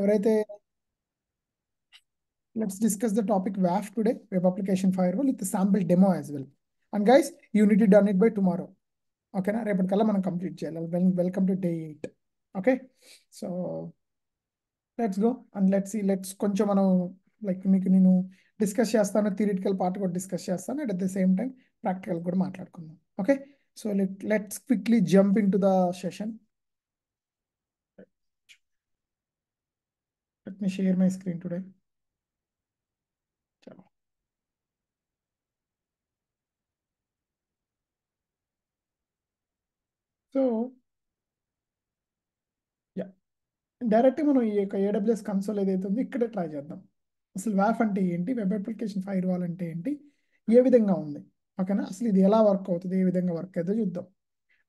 ఎవరైతే let's discuss the topic WAF today, web application firewall with the sample demo as well. And guys, you need to done it by tomorrow. Okay, na రేపటికల్లా మనం complete చేయాలి. Welcome to day 8. Okay, so let's go and let's see. కొంచెం మనం మీకు నేను discuss చేస్తాను, theoretical part కూడా discuss చేస్తాను, and at the same time practical కూడా మాట్లాడుకుందాం. Okay, so let's quickly jump into the session. Let me share my screen today. చలో. సో యా, డైరెక్ట్ మనం ఈ యొక్క AWS కన్సోల్ ఏదైతే ఉందో ఇక్కడే ట్రై చేద్దాం. అసలు WAF అంటే ఏంటి, వెబ్ అప్లికేషన్ ఫైర్ వాల్ అంటే ఏంటి, ఏ విధంగా ఉంది, ఓకేనా, అసలు ఇది ఎలా వర్క్ అవుతుంది, ఏ విధంగా వర్క్ అవుతుందో చూద్దాం.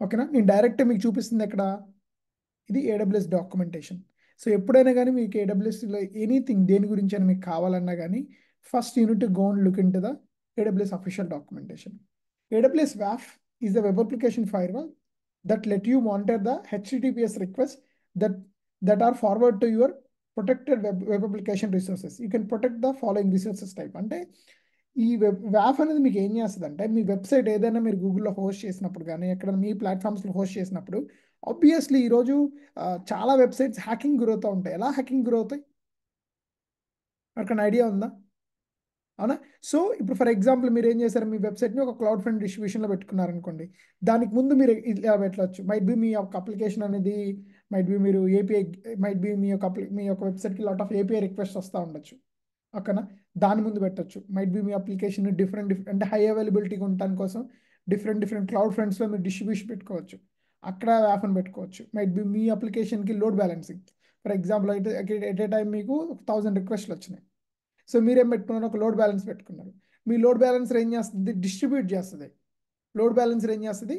ఓకేనా, నేను డైరెక్ట్ మీకు చూపిస్తుంది ఎక్కడ, ఇది AWS డాక్యుమెంటేషన్. సో ఎప్పుడైనా కానీ మీకు AWSలో ఎనీథింగ్ దేని గురించి అని మీకు కావాలన్నా కానీ first unit to go and look in to the AWS official documentation. AWS WAF is the web application firewall that let you monitor the HTTPS requests that are forward to your protected web application resources. You can protect the following resources type. అంటే ఈ WAF అనేది మీకు ఏం చేస్తుంది అంటే, మీ website ఏదైనా మీరు గూగుల్లో హోస్ట్ చేసినప్పుడు కానీ ఎక్కడ మీ ప్లాట్ఫామ్స్లో హోస్ట్ చేసినప్పుడు ఆబ్వియస్లీ ఈరోజు చాలా వెబ్సైట్స్ హ్యాకింగ్ గురవుతూ ఉంటాయి. ఎలా హ్యాకింగ్ గురవుతాయి, మనకు ఐడియా ఉందా? అవునా? సో ఇప్పుడు ఫర్ ఎగ్జాంపుల్ మీరు ఏం చేశారు, మీ వెబ్సైట్ని ఒక క్లౌడ్ ఫ్రంట్ డిస్ట్రిబ్యూషన్లో పెట్టుకున్నారనుకోండి. దానికి ముందు మీరు ఇలా పెట్టవచ్చు, మైట్ బి మీ యొక్క అప్లికేషన్ అనేది మైట్ బి మీరు ఏపీఐ మైట్ బి మీ యొక్క వెబ్సైట్కి లాట్ ఆఫ్ ఏపీఐ రిక్వెస్ట్ వస్తూ ఉండొచ్చు. ఓకేనా, దాని ముందు పెట్టచ్చు. Might be me application different అంటే హై అవైలబిలిటీగా ఉండటం కోసం డిఫరెంట్ క్లౌడ్ ఫ్రంట్స్లో మీరు డిస్ట్రిబ్యూషన్ పెట్టుకోవచ్చు, అక్కడ వ్యాఫ్ని పెట్టుకోవచ్చు. మైట్ బి మీ అప్లికేషన్కి లోడ్ బ్యాలెన్సింగ్, ఫర్ ఎగ్జాంపుల్ అయితే ఎట్ ఏ టైం మీకు 1000 రిక్వెస్ట్లు వచ్చినాయి. సో మీరేం పెట్టుకున్నారు, ఒక లోడ్ బ్యాలెన్స్ పెట్టుకున్నారు. మీ లోడ్ బ్యాలెన్సర్ ఏం చేస్తుంది, డిస్ట్రిబ్యూట్ చేస్తుంది. లోడ్ బ్యాలెన్సర్ ఏం చేస్తుంది,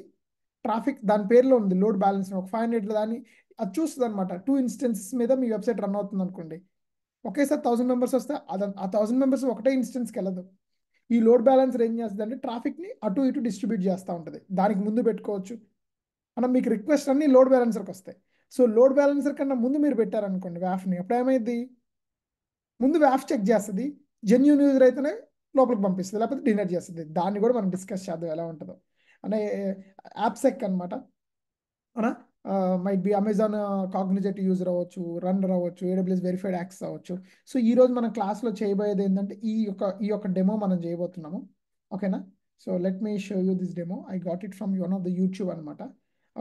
ట్రాఫిక్ దాని పేరులో ఉంది లోడ్ బ్యాలెన్స్, ఒక 500 దాన్ని అది చూస్తుంది అనమాట. 2 ఇన్స్టెన్సెస్ మీద మీ వెబ్సైట్ రన్ అవుతుంది అనుకోండి. ఒకేసారి 1000 మెంబర్స్ వస్తే ఆ 1000 మెంబర్స్ ఒకటే ఇన్స్టెన్స్కి వెళ్ళదు. ఈ లోడ్ బ్యాలెన్సర్ ఏం చేస్తుంది అంటే ట్రాఫిక్ని అటు ఇటు డిస్ట్రిబ్యూట్ చేస్తూ ఉంటుంది. దానికి ముందు పెట్టుకోవచ్చు. మనం మీకు రిక్వెస్ట్ అన్ని లోడ్ బ్యాలెన్సర్కి వస్తాయి. సో లోడ్ బ్యాలెన్సర్ కన్నా ముందు మీరు పెట్టారనుకోండి వ్యాఫ్ని, అప్పుడు ఏమైంది, ముందు వ్యాఫ్ చెక్ చేస్తుంది, జెన్యూన్ యూజర్ అయితేనే లోపలికి పంపిస్తుంది, లేకపోతే డిలీట్ చేస్తుంది. దాన్ని కూడా మనం డిస్కస్ చేద్దాం ఎలా ఉంటుందో. అంటే యాప్సెక్ అనమాట. అవునా, మైట్ బి అమెజాన్ కాగ్నిజెట్ యూజర్ అవ్వచ్చు, రన్నర్ అవ్వచ్చు, AWS వెరిఫైడ్ యాక్సెస్ అవ్వచ్చు. సో ఈరోజు మనం క్లాస్లో చేయబోయేది ఏంటంటే ఈ యొక్క డెమో మనం చేయబోతున్నాము. ఓకేనా, so let me show you this demo. I got it from one of the YouTube అనమాట.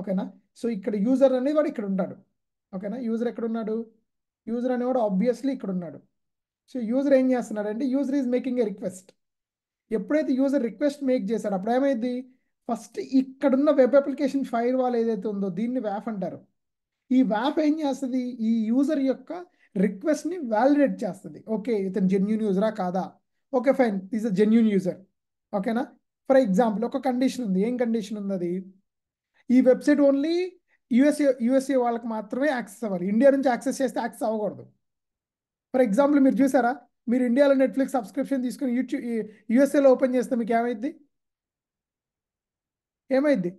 ఓకేనా, సో ఇక్కడ యూజర్ అనేది వాడు ఇక్కడ ఉంటాడు. ఓకేనా, యూజర్ ఎక్కడ ఉన్నాడు, యూజర్ అనేవాడు ఆబ్వియస్లీ ఇక్కడ ఉన్నాడు. సో యూజర్ ఏం చేస్తున్నాడు అంటే, user is making a request. ఎప్పుడైతే యూజర్ రిక్వెస్ట్ మేక్ చేశాడో అప్పుడు ఏమైంది, ఫస్ట్ ఇక్కడున్న వెబ్ అప్లికేషన్ ఫైర్ వాల్ ఏదైతే ఉందో దీన్ని వ్యాఫ్ అంటారు. ఈ వ్యాఫ్ ఏం చేస్తుంది, ఈ యూజర్ యొక్క రిక్వెస్ట్ని వ్యాలిడేట్ చేస్తుంది. ఓకే, ఇతను జెన్యూన్ యూజరా కాదా, okay fine, is a genuine user. ఓకేనా, ఫర్ ఎగ్జాంపుల్ ఒక కండిషన్ ఉంది. ఏం కండిషన్ ఉంది అది, ఈ వెబ్సైట్ ఓన్లీ యూఎస్ఏ వాళ్ళకి మాత్రమే యాక్సెస్ అవ్వాలి, ఇండియా నుంచి యాక్సెస్ చేస్తే యాక్సెస్ అవ్వకూడదు. ఫర్ ఎగ్జాంపుల్ మీరు చూసారా, మీరు ఇండియాలో నెట్ఫ్లిక్స్ సబ్స్క్రిప్షన్ తీసుకుని యూఎస్ఏలో ఓపెన్ చేస్తే మీకు ఏమైంది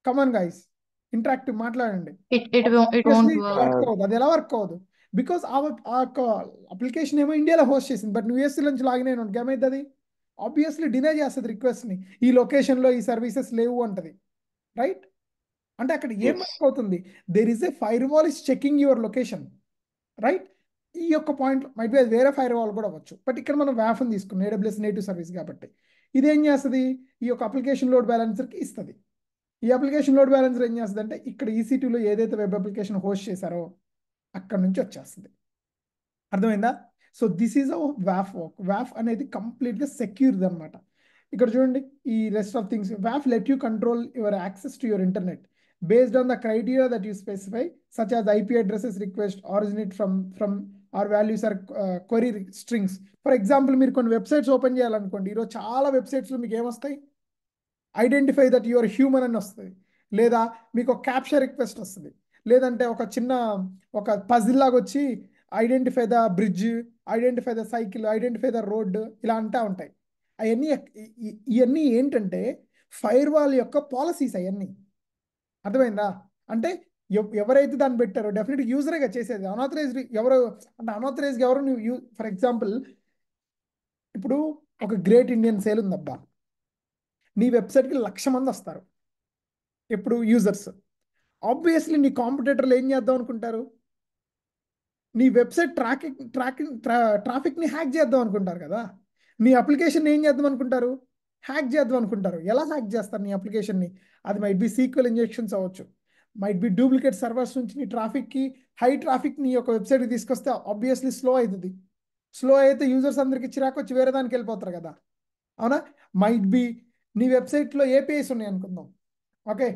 కమాన్ గైస్, ఇంటరాక్టివ్ మాట్లాడండి. It won't work. వర్క్ అవ్వదు. అది ఎలా వర్క్ అవ్వదు, బికాస్ ఆ యొక్క అప్లికేషన్ ఏమో ఇండియాలో హోస్ట్ చేసింది, బట్ నువ్వు యూఎస్ఏ నుంచి లాగిన్ అయిన ఏమైంది, అది ఆబ్వియస్లీ డినై చేస్తుంది రిక్వెస్ట్ని. ఈ లొకేషన్లో ఈ సర్వీసెస్ లేవు అంటది, రైట్? అంటే అక్కడ ఏం Yes. వర్క్ అవుతుంది, there is a firewall is checking your location, right? ఈ యొక్క పాయింట్ మైట్ బి వేరే ఫైర్ వాల్ కూడా అవ్వచ్చు, బట్ ఇక్కడ మనం వ్యాఫ్ని తీసుకున్నాం, AWS నేటివ్ సర్వీస్ కాబట్టి. ఇదేం చేస్తుంది, ఈ యొక్క అప్లికేషన్ లోడ్ బ్యాలెన్సర్కి ఇస్తుంది. ఈ అప్లికేషన్ లోడ్ బ్యాలెన్సర్ ఏం చేస్తుంది అంటే, ఇక్కడ EC2లో ఏదైతే వెబ్ అప్లికేషన్ హోస్ట్ చేశారో అక్కడ నుంచి వచ్చేస్తుంది. అర్థమైందా? So this is a వ్యాఫ్ work. వ్యాఫ్ అనేది కంప్లీట్గా సెక్యూర్ది అనమాట. ఇక్కడ చూడండి, ఈ rest of things, వ్యాఫ్ let you control your access to your internet based on the criteria that you specify, such as IP addresses request originate from or values are query strings. For example, మీరు కొన్ని websites open చేయాలనుకోండి, ఈరోజు చాలా వెబ్సైట్స్లో మీకు ఏమొస్తాయి, identify that your human అని వస్తుంది, లేదా మీకు ఒక క్యాప్చర్ రిక్వెస్ట్ వస్తుంది, లేదంటే ఒక పజిల్ లాగా వచ్చి identify the bridge, identify the cycle, identify the road, ఇలా అంటూ ఉంటాయి. ఇవన్నీ ఏంటంటే ఫైర్ వాల్ యొక్క పాలసీస్ అవన్నీ. అర్థమైందా? అంటే ఎవరైతే దాన్ని పెట్టారో డెఫినెట్ యూజరేగా చేసేది. అనాథరైజ్డ్ ఎవరు అంటే అనాథరైజ్డ్ ఎవరు నువ్వు ఫర్ ఎగ్జాంపుల్ ఇప్పుడు ఒక గ్రేట్ ఇండియన్ సేల్ ఉందబ్బా, నీ వెబ్సైట్కి 1,00,000 మంది వస్తారు ఎప్పుడు యూజర్స్. ఆబ్వియస్లీ నీ కాంపిటేటర్లు ఏం చేద్దాం అనుకుంటారు, నీ వెబ్సైట్ ట్రాఫిక్ని హ్యాక్ చేద్దాం అనుకుంటారు కదా. నీ అప్లికేషన్ ఏం చేద్దాం అనుకుంటారు, హ్యాక్ చేద్దాం అనుకుంటారు. ఎలా హ్యాక్ చేస్తారు నీ అప్లికేషన్ని? అది మైట్ బి సీక్వెల్ ఇంజెక్షన్స్ అవ్వచ్చు, మైట్ బి డూప్లికేట్ సర్వర్స్ నుంచి నీ ట్రాఫిక్కి హై ట్రాఫిక్ నీ యొక్క వెబ్సైట్కి తీసుకొస్తే ఆబ్వియస్లీ స్లో అవుతుంది. స్లో అయితే యూజర్స్ అందరికి చిరాకు వచ్చి వేరే దానికి వెళ్ళిపోతారు కదా, అవునా? మైట్ బి నీ వెబ్సైట్లో ఏపీఐస్ ఉన్నాయి అనుకుందాం, ఓకే.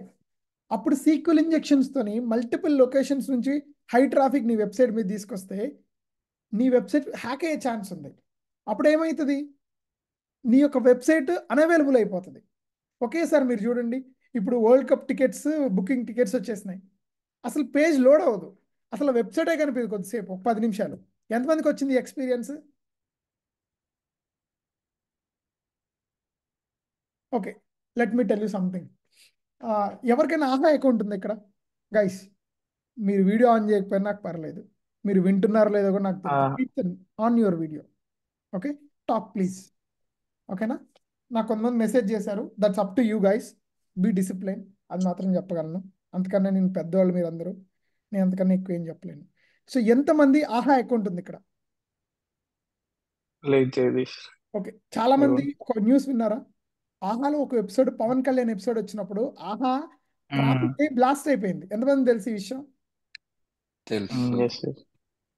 అప్పుడు సీక్వెల్ ఇంజెక్షన్స్తోని మల్టిపుల్ లొకేషన్స్ నుంచి హై ట్రాఫిక్ నీ వెబ్సైట్ మీద తీసుకొస్తే నీ వెబ్సైట్ హ్యాక్ అయ్యే ఛాన్స్ ఉంది. అప్పుడు ఏమవుతుంది, నీ యొక్క వెబ్సైట్ అన్అవైలబుల్ అయిపోతుంది. ఒకేసారి మీరు చూడండి, ఇప్పుడు world cup tickets booking tickets వచ్చేసినాయి, అసలు పేజ్ లోడ్ అవ్వదు, అసలు వెబ్సైటే కనిపించదు కొద్దిసేపు, ఒక 10 నిమిషాలు. ఎంతమందికి వచ్చింది experience? Okay, let me tell you something. ఎవరికైనా ఆహా అకౌంట్ ఉంది ఇక్కడ గైస్? మీరు వీడియో ఆన్ చేయకపోయినా నాకు పర్లేదు, మీరు వింటున్నారో లేదో కూడా నాకు తెలియదు. On your video, okay, talk please, ఓకేనా? నాకు కొంతమంది మెసేజ్ చేశారు, that's up to you guys, be discipline, అది మాత్రం చెప్పగలను. అంతకన్నా నేను పెద్దవాళ్ళు మీరు అందరూ, నేను అంతకన్నా ఎక్కువ ఏం చెప్పలేను. సో ఎంతమంది ఆహా అకౌంట్ ఉంది ఇక్కడ? లేదు జగదీష్. ఓకే, చాలా మంది ఒక న్యూస్ విన్నారా? ఆహాలో ఒక ఎపిసోడ్ పవన్ కళ్యాణ్ ఎపిసోడ్ వచ్చినప్పుడు ఆహా ట్రాఫిక్ బ్లాస్ట్ అయిపోయింది. ఎంతమంది తెలుసు ఈ విషయం? తెలుసు.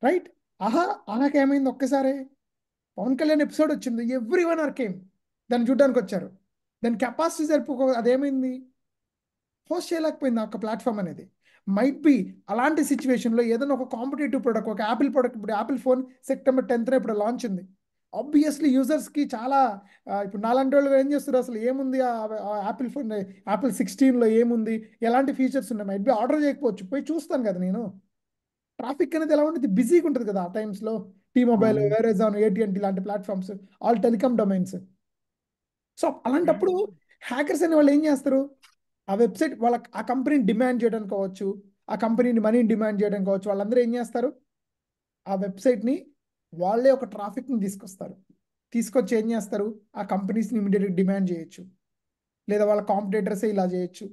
రైట్, ఆహాకి ఏమైంది ఒక్కసారి? పవన్ కళ్యాణ్ ఎపిసోడ్ వచ్చింది, ఎవ్రీ వన్ ఆర్ కేమ్, దాన్ని చూడడానికి వచ్చారు. దాని కెపాసిటీ సరిపోక అదేమైంది, హోస్ట్ చేయలేకపోయింది ఆ ఒక ప్లాట్ఫామ్ అనేది. మైట్ బి అలాంటి సిచ్యువేషన్లో ఏదైనా ఒక కాంపిటేటివ్ ప్రొడక్ట్, ఒక యాపిల్ ప్రొడక్ట్, ఇప్పుడు యాపిల్ ఫోన్ September 10th ఇప్పుడు లాంచ్ ఉంది. ఆబ్వియస్లీ యూజర్స్కి చాలా ఇప్పుడు నాలాంటి వాళ్ళు ఏం చేస్తారు, అసలు ఏముంది ఆ యాపిల్ ఫోన్, యాపిల్ 16లో ఏముంది, ఎలాంటి ఫీచర్స్ ఉన్నాయి, మైట్ బి ఆర్డర్ చేయకపోవచ్చు, పోయి చూస్తాను కదా నేను. ట్రాఫిక్ అనేది ఎలా ఉంటుంది, బిజీగా ఉంటుంది కదా ఆ టైమ్స్లో. T-Mobile, వేరేజాన్, AT&T లాంటి platforms, all telecom domains. So అలాంటప్పుడు హ్యాకర్స్ అనే వాళ్ళు ఏం చేస్తారు, ఆ వెబ్సైట్ వాళ్ళ ఆ కంపెనీని డిమాండ్ చేయడానికి కావచ్చు, ఆ కంపెనీని మనీని డిమాండ్ చేయడానికి కావచ్చు, వాళ్ళందరూ ఏం చేస్తారు, ఆ వెబ్సైట్ని వాళ్ళే ఒక ట్రాఫిక్ని తీసుకొచ్చి ఏం చేస్తారు, ఆ కంపెనీస్ని ఇమీడియట్గా డిమాండ్ చేయొచ్చు, లేదా వాళ్ళ కాంపిటేటర్సే ఇలా చేయొచ్చు.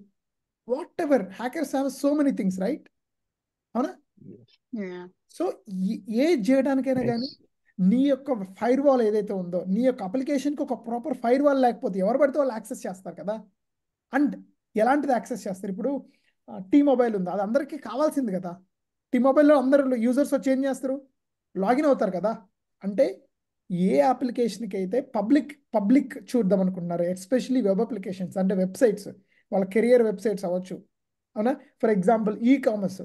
What ever, hackers have so many things, right? అవునా? సో ఏది చేయడానికైనా కానీ నీ యొక్క ఫైర్ వాల్ ఏదైతే ఉందో, నీ యొక్క అప్లికేషన్కి ఒక ప్రాపర్ ఫైర్ వాల్ లేకపోతే ఎవరు పడితే వాళ్ళు యాక్సెస్ చేస్తారు కదా. అండ్ ఎలాంటిది యాక్సెస్ చేస్తారు, ఇప్పుడు T-Mobile ఉంది, అది అందరికీ కావాల్సింది కదా. T-Mobileలో అందరు యూజర్స్ వచ్చి ఏం చేస్తారు, లాగిన్ అవుతారు కదా. అంటే ఏ అప్లికేషన్కి అయితే పబ్లిక్ చూద్దాం అనుకుంటున్నారు, ఎస్పెషలీ వెబ్ అప్లికేషన్స్ అంటే వెబ్సైట్స్, వాళ్ళ కెరియర్ వెబ్సైట్స్ అవ్వచ్చు, అవునా? ఫర్ ఎగ్జాంపుల్ కామర్స్,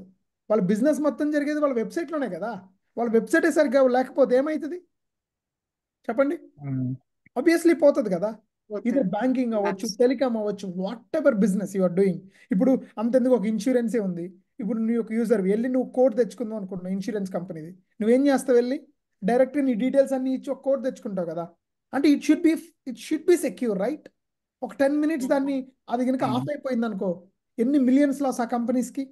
వాళ్ళ బిజినెస్ మొత్తం జరిగేది వాళ్ళ వెబ్సైట్లోనే కదా. వాళ్ళ వెబ్సైటే సరిగ్గా లేకపోతే ఏమవుతుంది చెప్పండి? ఆబ్వియస్లీ పోతుంది కదా. ఇది బ్యాంకింగ్ అవ్వచ్చు, టెలికామ్ అవ్వచ్చు, whatever business you are doing. ఇప్పుడు అంతెందుకు, ఒక ఇన్సూరెన్సే ఉంది. ఇప్పుడు నీ ఒక యూజర్ వెళ్ళి నువ్వు కోడ్ తెచ్చుకుందాం అనుకుంటున్నావు ఇన్సూరెన్స్ కంపెనీది, నువ్వేం చేస్తావు, వెళ్ళి డైరెక్ట్ నీ డీటెయిల్స్ అన్ని ఇచ్చి ఒక కోడ్ తెచ్చుకుంటావు కదా. అంటే it should be secure, right? ఒక 10 minutes దాన్ని అది కనుక ఆఫ్ అయిపోయింది అనుకో, ఎన్ని మిలియన్స్ లాస్ ఆ కంపెనీస్కి.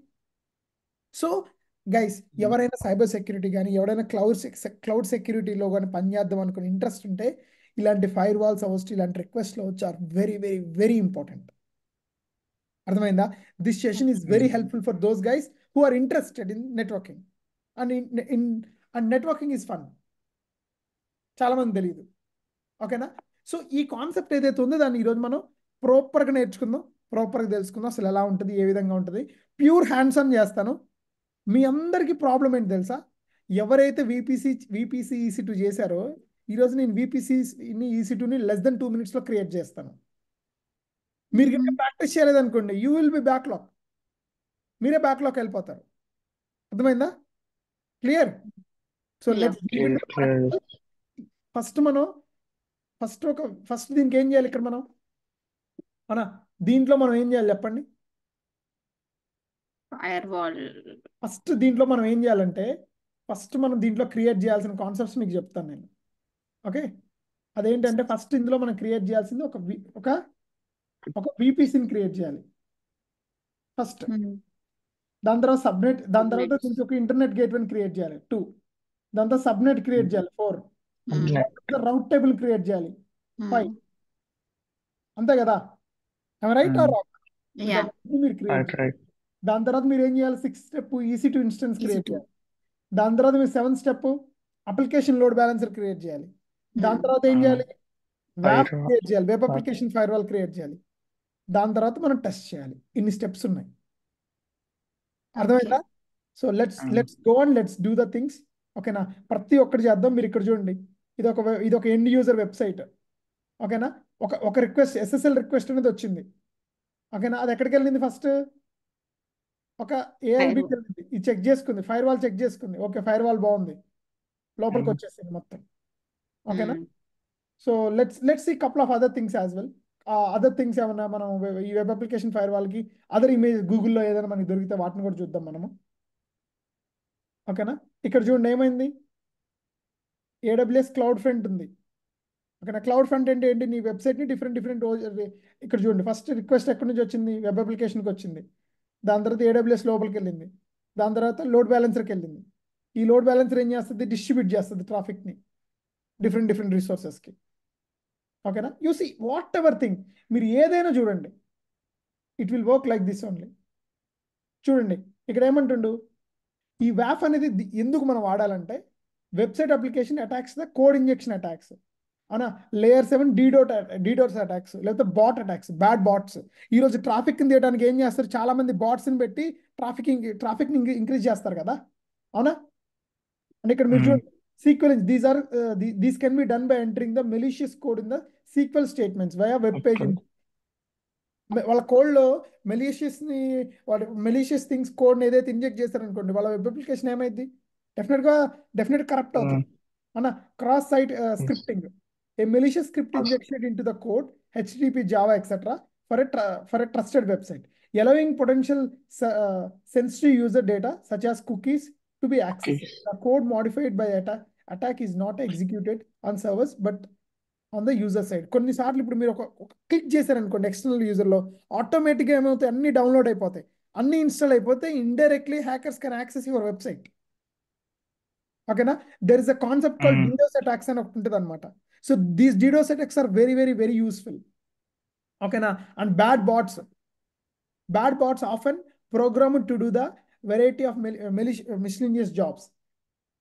సో గైస్, ఎవరైనా సైబర్ సెక్యూరిటీ కానీ ఎవరైనా క్లౌడ్ సెక్యూరిటీలో కానీ పనిచేద్దాం అనుకుని ఇంట్రెస్ట్ ఉంటే ఇలాంటి ఫైర్ వాల్స్ అవ్వచ్చు, ఇలాంటి రిక్వెస్ట్లు అవ్వచ్చు, are very very very important. అర్థమైందా? This session is very helpful for those guys who are interested in networking. And networking is fun, చాలా మంది తెలియదు, ఓకేనా? సో ఈ కాన్సెప్ట్ ఏదైతే ఉందో దాన్ని ఈరోజు మనం ప్రాపర్గా నేర్చుకుందాం, ప్రాపర్గా తెలుసుకుందాం, అసలు ఎలా ఉంటుంది, ఏ విధంగా ఉంటుంది. ప్యూర్ హ్యాండ్స్ ఆన్ చేస్తాను. మీ అందరికీ ప్రాబ్లం ఏంటి తెలుసా, ఎవరైతే VPC EC2 చేశారో ఈరోజు నేను EC2ని less than 2 minutes క్రియేట్ చేస్తాను. మీరు కనుక ప్రాక్టీస్ చేయలేదనుకోండి, యూ విల్ బి బ్యాక్లాగ్, మీరే బ్యాక్లాగ్ వెళ్ళిపోతారు. అర్థమైందా? క్లియర్? సో లెట్స్ ఫస్ట్ దీనికి ఏం చేయాలి, ఇక్కడ దీంట్లో మనం ఏం చేయాలి చెప్పండి? Fire wall. ఫస్ట్ దీంట్లో మనం ఏం చేయాలంటే, మనం దీంట్లో క్రియేట్ చేయాల్సిన కాన్సెప్ట్స్ మీకు చెప్తాను నేను, ఓకే? అదేంటంటే ఫస్ట్ ఇందులో మనం క్రియేట్ చేయాల్సింది ఒక VPCని క్రియేట్ చేయాలి ఫస్ట్. దాని తర్వాత దీనికి ఒక ఇంటర్నెట్ గేట్వేని క్రియేట్ చేయాలి 2. దాని తర్వాత సబ్నెట్ క్రియేట్ చేయాలి 4. రౌట్ టేబుల్ క్రియేట్ చేయాలి 5. అంతే కదా? Right are wrong? Yeah. మీరు క్రియేట్ చేయాలి. దాని తర్వాత మీరు ఏం చేయాలి? 6th step EC2 instance create చేయాలి. దాని తర్వాత మీరు 7th step application load balancer create చేయాలి. దాని తర్వాత ఏం చేయాలి? వ్యాప్ క్రియేట్ చేయాలి, వెబ్ అప్లికేషన్ ఫైర్వాల్ క్రియేట్ చేయాలి. దాని తర్వాత మనం టెస్ట్ చేయాలి. ఇన్ని స్టెప్స్ ఉన్నాయి. అర్థమైందా? So let's go and let's do the things. ఓకేనా? ప్రతి ఒక్కటి చేద్దాం. మీరు ఇక్కడ చూడండి, ఇది ఒక ఎండ్ యూజర్ వెబ్సైట్. ఓకేనా? ఒక రిక్వెస్ట్, SSL రిక్వెస్ట్ అనేది వచ్చింది. ఓకేనా? అది ఎక్కడికి వెళ్ళింది? ఫస్ట్ ఒక ALBకి వెళ్ళింది. ఇది చెక్ చేసుకుంది, ఫైర్వాల్ చెక్ చేసుకుంది. ఓకే, ఫైర్వాల్ బాగుంది, లోపలికి వచ్చేసింది మొత్తం. ఓకేనా? So let's see couple of other things as well. Other things ఏమన్నా మనం ఈ వెబ్ అప్లికేషన్ ఫైర్వాల్కి అదర్ ఇమేజ్ గూగుల్లో ఏదైనా మనకి దొరికితే వాటిని కూడా చూద్దాం మనము. ఓకేనా? ఇక్కడ చూడండి ఏమైంది. AWS క్లౌడ్ ఫ్రంట్ ఉంది. ఓకేనా? క్లౌడ్ ఫ్రంట్ అంటే ఏంటి? నీ వెబ్సైట్ని డిఫరెంట్ ఇక్కడ చూడండి, ఫస్ట్ రిక్వెస్ట్ ఎక్కడి నుంచి వచ్చింది? వెబ్ అప్లికేషన్కి వచ్చింది. దాని తర్వాత AWS లోపలికి వెళ్ళింది. దాని తర్వాత లోడ్ బ్యాలెన్సర్కి వెళ్ళింది. ఈ లోడ్ బ్యాలెన్సర్ ఏం చేస్తుంది? డిస్ట్రిబ్యూట్ చేస్తుంది ట్రాఫిక్ని డిఫరెంట్ రిసోర్సెస్కి. ఓకేనా? You see whatever thing, మీరు ఏదైనా చూడండి, it will work like this only. చూడండి ఇక్కడ ఏమంటుండు, ఈ వ్యాఫ్ అనేది ఎందుకు మనం వాడాలంటే, website application attacks the code injection attacks అవునా, లేయర్ 7 డీడోర్స్ అటాక్స్, లేకపోతే బాట్ అటాక్స్, బ్యాడ్ బాట్స్. ఈరోజు ట్రాఫిక్ తీయడానికి ఏం చేస్తారు? చాలా మంది బాట్స్ని పెట్టి ట్రాఫిక్ని ఇంక్రీజ్ చేస్తారు కదా, అవునా? అండ్ ఇక్కడ మీరు చూడండి, sequence, these can be done by entering the malicious code in the SQL statements via web page. వాళ్ళ కోడ్లో మెలీషియస్ థింగ్స్ కోడ్ని ఏదైతే ఇంజెక్ట్ చేస్తారనుకోండి, వాళ్ళ వెబ్ అప్లికేషన్ ఏమైంది? డెఫినెట్ కరప్ట్ అవుతుంది అన్న. Cross site scripting, a malicious script injected in to the code, HTTP, Java, etc. for a trusted website, allowing potential sensitive user data such as cookies to be accessed. The code modified by attack is not executed on servers but on the user side. కొన్నిసార్లు ఇప్పుడు మీరు ఒక click చేశారనుకోండి external యూజర్లో, ఆటోమేటిక్గా ఏమవుతాయి? అన్ని download అయిపోతాయి, అన్ని ఇన్స్టాల్ అయిపోతే indirectly hackers can access your website. ఓకేనా? There is a concept called DDoS attacks అని ఒకటి ఉంటుంది అనమాట. So these DDoS attacks are very useful. ఓకేనా? And bad bots often programmed to do the variety of miscellaneous jobs.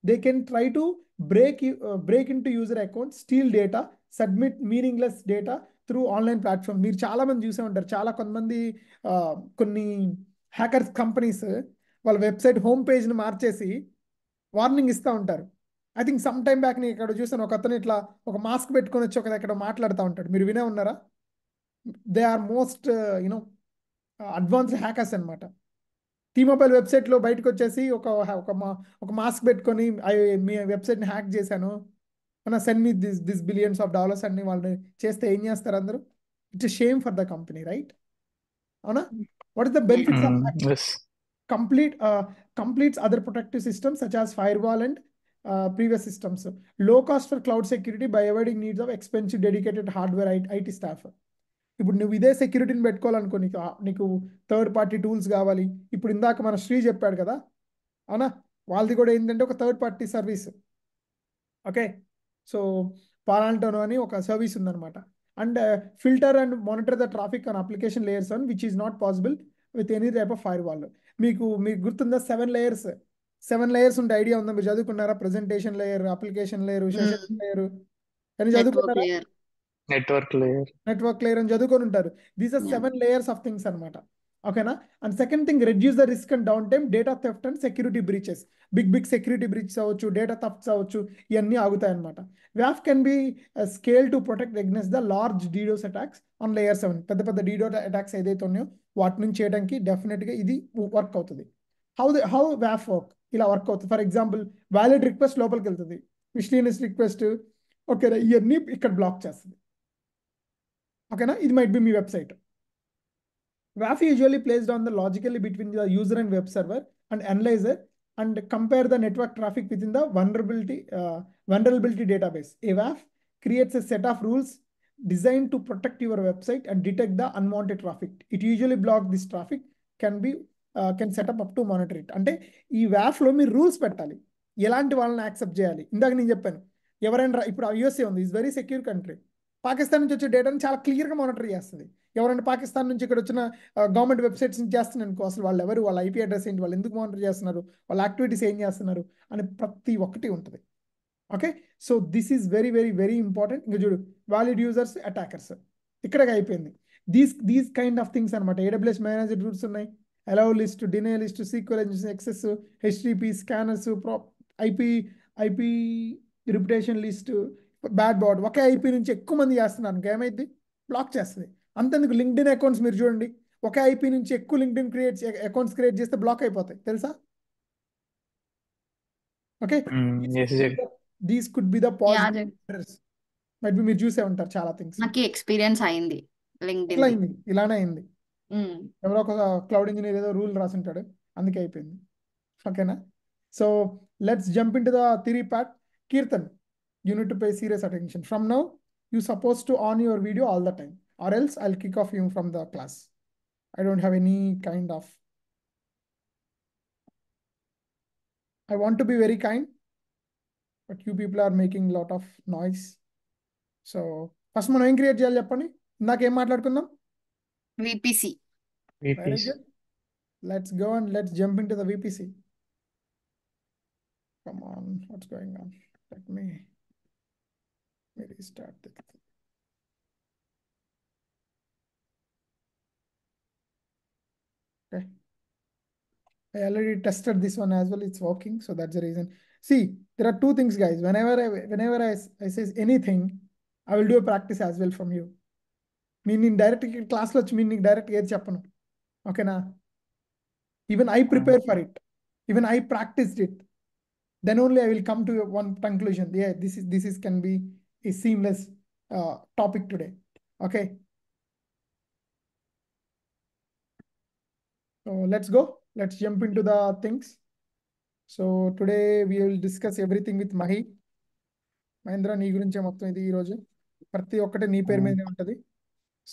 They can try to break into user accounts, steal data, submit meaningless data through online platform. మీరు చాలా మంది చూసే ఉంటారు, కొంతమంది కొన్ని hackers companies వాళ్ళ website home పేజ్ని మార్చేసి warning ఇస్తూ ఉంటారు. I think some time back నేను ఇక్కడ చూసాను, ఒక అతను ఇట్లా ఒక మాస్క్ పెట్టుకొని వచ్చి ఎక్కడ మాట్లాడుతూ ఉంటాడు. మీరు వినే ఉన్నారా? They are most advanced hackers అనమాట. T-Mobile వెబ్సైట్లో బయటకు వచ్చేసి ఒక మాస్క్ పెట్టుకొని మీ వెబ్సైట్ని హ్యాక్ చేశాను అన్న, send me this billions of dollars అన్ని వాళ్ళని చేస్తే ఏం చేస్తారు అందరూ? It's shame for the company, right? అవునా? What is the benefits of completes other protective systems such as firewall and previous systems. Low cost for cloud security by avoiding needs of expensive dedicated hardware IT staff. ఇప్పుడు నువ్వు ఇదే సెక్యూరిటీని పెట్టుకోవాలనుకో, నీకు third party tools కావాలి. ఇప్పుడు ఇందాక మన శ్రీ చెప్పాడు కదా, అవునా? వాళ్ళది కూడా ఏంటంటే ఒక third party service. Okay, so పాలాంటోనో అని ఒక సర్వీస్ ఉందన్నమాట. And filter and monitor the traffic on application layers on which is not possible with any type of firewall. మీకు గుర్తుందా? 7 లేయర్స్ ఉంటే ఐడియా ఉందా? మీరు చదువుకున్నారా? Presentation layer, application layer, session layer అని చదువుకున్నారా? నెట్వర్క్ లేయర్ అని చదువుకొని ఉంటారు. These are 7 layers of things అనమాట. ఓకేనా? And second thing, reduce the risk and downtime, data theft and security breaches. Big security breaches అవ్వచ్చు, డేటా థెఫ్ట్స్ అవ్వచ్చు, ఇవన్నీ ఆగుతాయి అనమాట. వ్యాఫ్ can be scale to protect against the large DDoS attacks on layer 7. పెద్ద DDoS attacks ఏదైతే ఉన్నాయో వాటి నుంచి చేయడానికి డెఫినెట్గా ఇది వర్క్ అవుతుంది. హౌ వ్యాఫ్ వర్క్? ఇలా వర్క్ అవుతుంది. ఫర్ ఎగ్జాంపుల్, వ్యాలిడ్ రిక్వెస్ట్ లోపలికి వెళ్తుంది, మిస్లీనియస్ రిక్వెస్ట్, ఓకేనా, ఇవన్నీ ఇక్కడ బ్లాక్ చేస్తుంది. ఓకేనా? ఇది might be me website. WAF usually placed on the logically between the user and web server and analyzer and compare the network traffic within the vulnerability database. A WAF creates a set of rules designed to protect your website and detect the unwanted traffic. It usually blocks this traffic, can be can setup up to monitor it. అంటే ఈ వ్యాఫ్లో మీరు rules పెట్టాలి, ఎలాంటి వాళ్ళని accept చేయాలి. ఇందాక నేను చెప్పాను, ఎవరైనా ఇప్పుడు యూఎస్ఏ ఉంది, is very secure country. Pakistan నుంచి వచ్చే డేటాని చాలా క్లియర్గా మానిటర్ చేస్తుంది. ఎవరైనా పాకిస్తాన్ నుంచి ఇక్కడ వచ్చిన గవర్నమెంట్ వెబ్సైట్స్ నుంచి చేస్తున్నారు అనుకో, అసలు వాళ్ళు ఎవరు, వాళ్ళ ఐపీ అడ్రస్ ఏంటి, వాళ్ళు ఎందుకు మానిటర్ చేస్తున్నారు, వాళ్ళ యాక్టివిటీస్ ఏం చేస్తున్నారు అని ప్రతి ఒక్కటి ఉంటుంది. Okay, so this is very very very important. ఇంకా చూడు, వాలిడ్ యూజర్స్, అటాకర్స్, ఇక్కడగా అయిపోయింది. దీస్ కైండ్ ఆఫ్ థింగ్స్ అనమాట. AWS మేనేజర్ రూల్స్ ఉన్నాయి, allow list, deny list, SQL injection, XSS, HTTP scanners, IP IP reputation list, bad bot. ఒకే ఐపీ నుంచి ఎక్కువ మంది చేస్తున్నారు, ఇంకేమైంది, బ్లాక్ చేస్తుంది. అంతెందుకు లింక్డ్ఇన్ అకౌంట్స్ మీరు చూడండి, ఒకే ఐపీ నుంచి ఎక్కువ లింక్డ్ఇన్ అకౌంట్స్ క్రియేట్ చేస్తే బ్లాక్ అయిపోతాయి, తెలుసా? Okay, yes, these could be the Yeah, positive errors. Might be మీరు చూసే ఉంటారు చాలా థింగ్స్. నాకు ఎక్స్పీరియన్స్ అయింది ఇట్లా లింక్డ్ఇన్. అయింది, ఇలానే అయింది. ఎవరో ఒక క్లౌడ్ ఇంజనీర్ ఏదో రూల్ రాసుంటాడు, అందుకే అయిపోయింది. ఓకేనా? So let's jump in to the theory part. Kirtan, you need to pay serious attention. From now, you're supposed to on your video all the time, or else I'll kick off you from the class. I don't have any kind of... I want to be very kind, but you people are making a lot of noise. So first మనం ఏం create చేయాలి చెప్పండి, ఇందాకేం మాట్లాడుకుందాం? VPC. Very good. Let's go and let's jump into the VPC. Come on, what's going on? Let me restart this. Okay. I already tested this one as well. It's working. So that's the reason. See, there are two things, guys. Whenever I say anything, I will do a practice as well from you. Meaning direct class meaning direct chapano. Okay na? Even I prepare for it. Even I practiced it. Then only I will come to one conclusion. Yeah, this is can be a seamless topic today. Okay. So let's go. Let's jump into the things. So today we will discuss everything with Mahi. Mahendra, నీ గురించే మొత్తం ఇది ఈరోజు. ప్రతి ఒక్కటి నీ పేరు మీదే ఉంటుంది.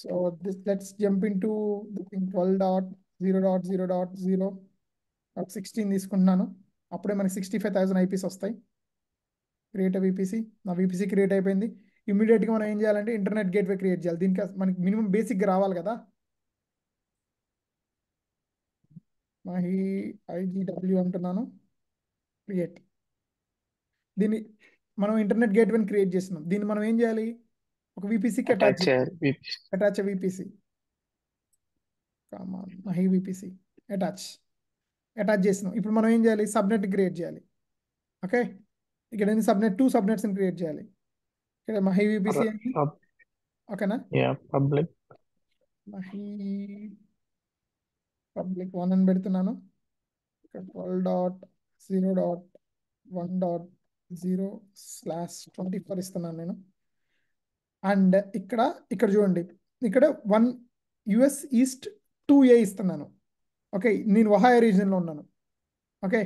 So let's jump into the thing 12.0.0.0.16 తీసుకుంటున్నాను. అప్పుడే మనకి 65,000 IPs వస్తాయి. Create VPC. నా VPC క్రియేట్ అయిపోయింది. ఇమ్మీడియట్గా మనం ఏం చేయాలంటే ఇంటర్నెట్ గేట్వే క్రియేట్ చేయాలి. దీనికి మనకి మినిమం బేసిక్గా రావాలి కదా. Mahi IGW అంటున్నాను, క్రియేట్. దీన్ని మనం ఇంటర్నెట్ గేట్వేని క్రియేట్ చేస్తున్నాం. దీన్ని మనం ఏం చేయాలి, ఒక VPCకి attach VPC. Mahi VPC attach చేసినాం. ఇప్పుడు మనం ఏం చేయాలి, సబ్నెట్ క్రియేట్ చేయాలి. ఓకే, ఇక్కడ ఎన్ని సబ్నెట్, 2 సబ్నెట్స్ క్రియేట్ చేయాలి. ఇక్కడ Mahi VPC ఓకేనా, పబ్లిక్ Mahi పబ్లిక్ 1 అని పెడుతున్నాను. ఇక్కడ 12.0.1.0/24 ఇస్తున్నాను నేను. అండ్ ఇక్కడ చూడండి, ఇక్కడ 1 US ఈస్ట్ 2A ఇస్తున్నాను. ఓకే, నేను ఒహాయో రీజన్లో ఉన్నాను. ఓకే,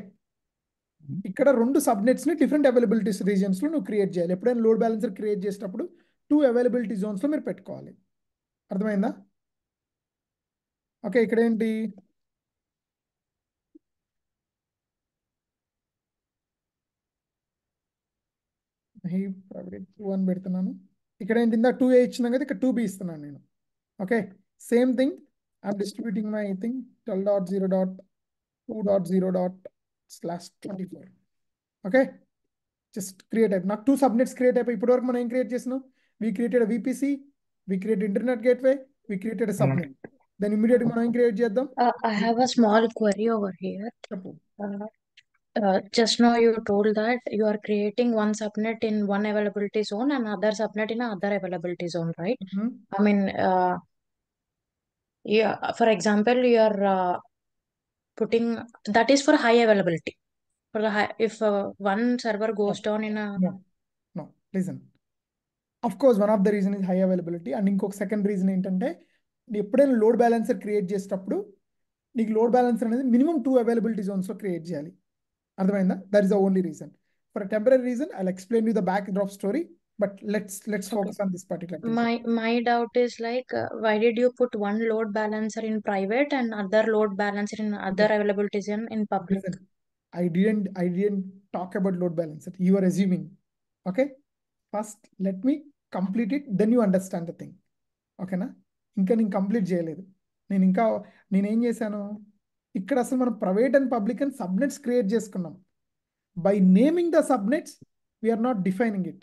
ఇక్కడ 2 సబ్నెట్స్ని డిఫరెంట్ అవైలబిలిటీస్ రీజన్స్లో నువ్వు క్రియేట్ చేయాలి. ఎప్పుడైనా లోడ్ బ్యాలెన్సర్ క్రియేట్ చేసేటప్పుడు 2 అవైలబిలిటీ జోన్స్లో మీరు పెట్టుకోవాలి. అర్థమైందా? ఓకే, ఇక్కడ ఏంటి, ప్రైవేట్ 2 అని పెడుతున్నాను. ఇక్కడ ఏంటి, 2A ఇచ్చినాం కదా, ఇక్కడ 2B ఇస్తున్నాను నేను. Okay, same thing I'm distributing my thing 12.0.2.0./24. Okay, just create అయిపోయి నాకు 2 సబ్నెట్స్ క్రియేట్ అయిపోయి. ఇప్పటివరకు మనం ఏం క్రియేట్ చేసినాం, we created VPC, we created internet gateway, we created subnet. Then ఇమీడియట్గా మనం ఏం క్రియేట్ చేద్దాం. I have a small query over here. చెప్పు. Just now you told that you are creating one subnet in one availability zone and other subnet in another availability zone, right? I mean, yeah, for example, you are putting that is for high availability. For the high, if one server goes down in a No, listen. Of course, one of the reason is high availability. And ఇంకొక second reason ఏంటంటే, ఎప్పుడైనా load balancer create చేసేటప్పుడు నీకు load balancer అనేది minimum 2 availability జోన్స్లో create చేయాలి. అర్థమైందా? That is the only reason. For temporary reason I explain you the back drop story. But let's Okay. focus on this particular thing. My doubt is like, why did you put one load balancer in private and other load balancer in other availability zone in public? Listen, I didn't talk about load balancer. You are assuming. Okay? First, let me complete it, then you understand the thing. ఓకేనా? ఇంకా నేను complete చేయలేదు. నేనేం చేశాను, ఇక్కడ అసలు మనం private and public and subnets create చేసుకున్నాం. By naming the subnets we're not defining it.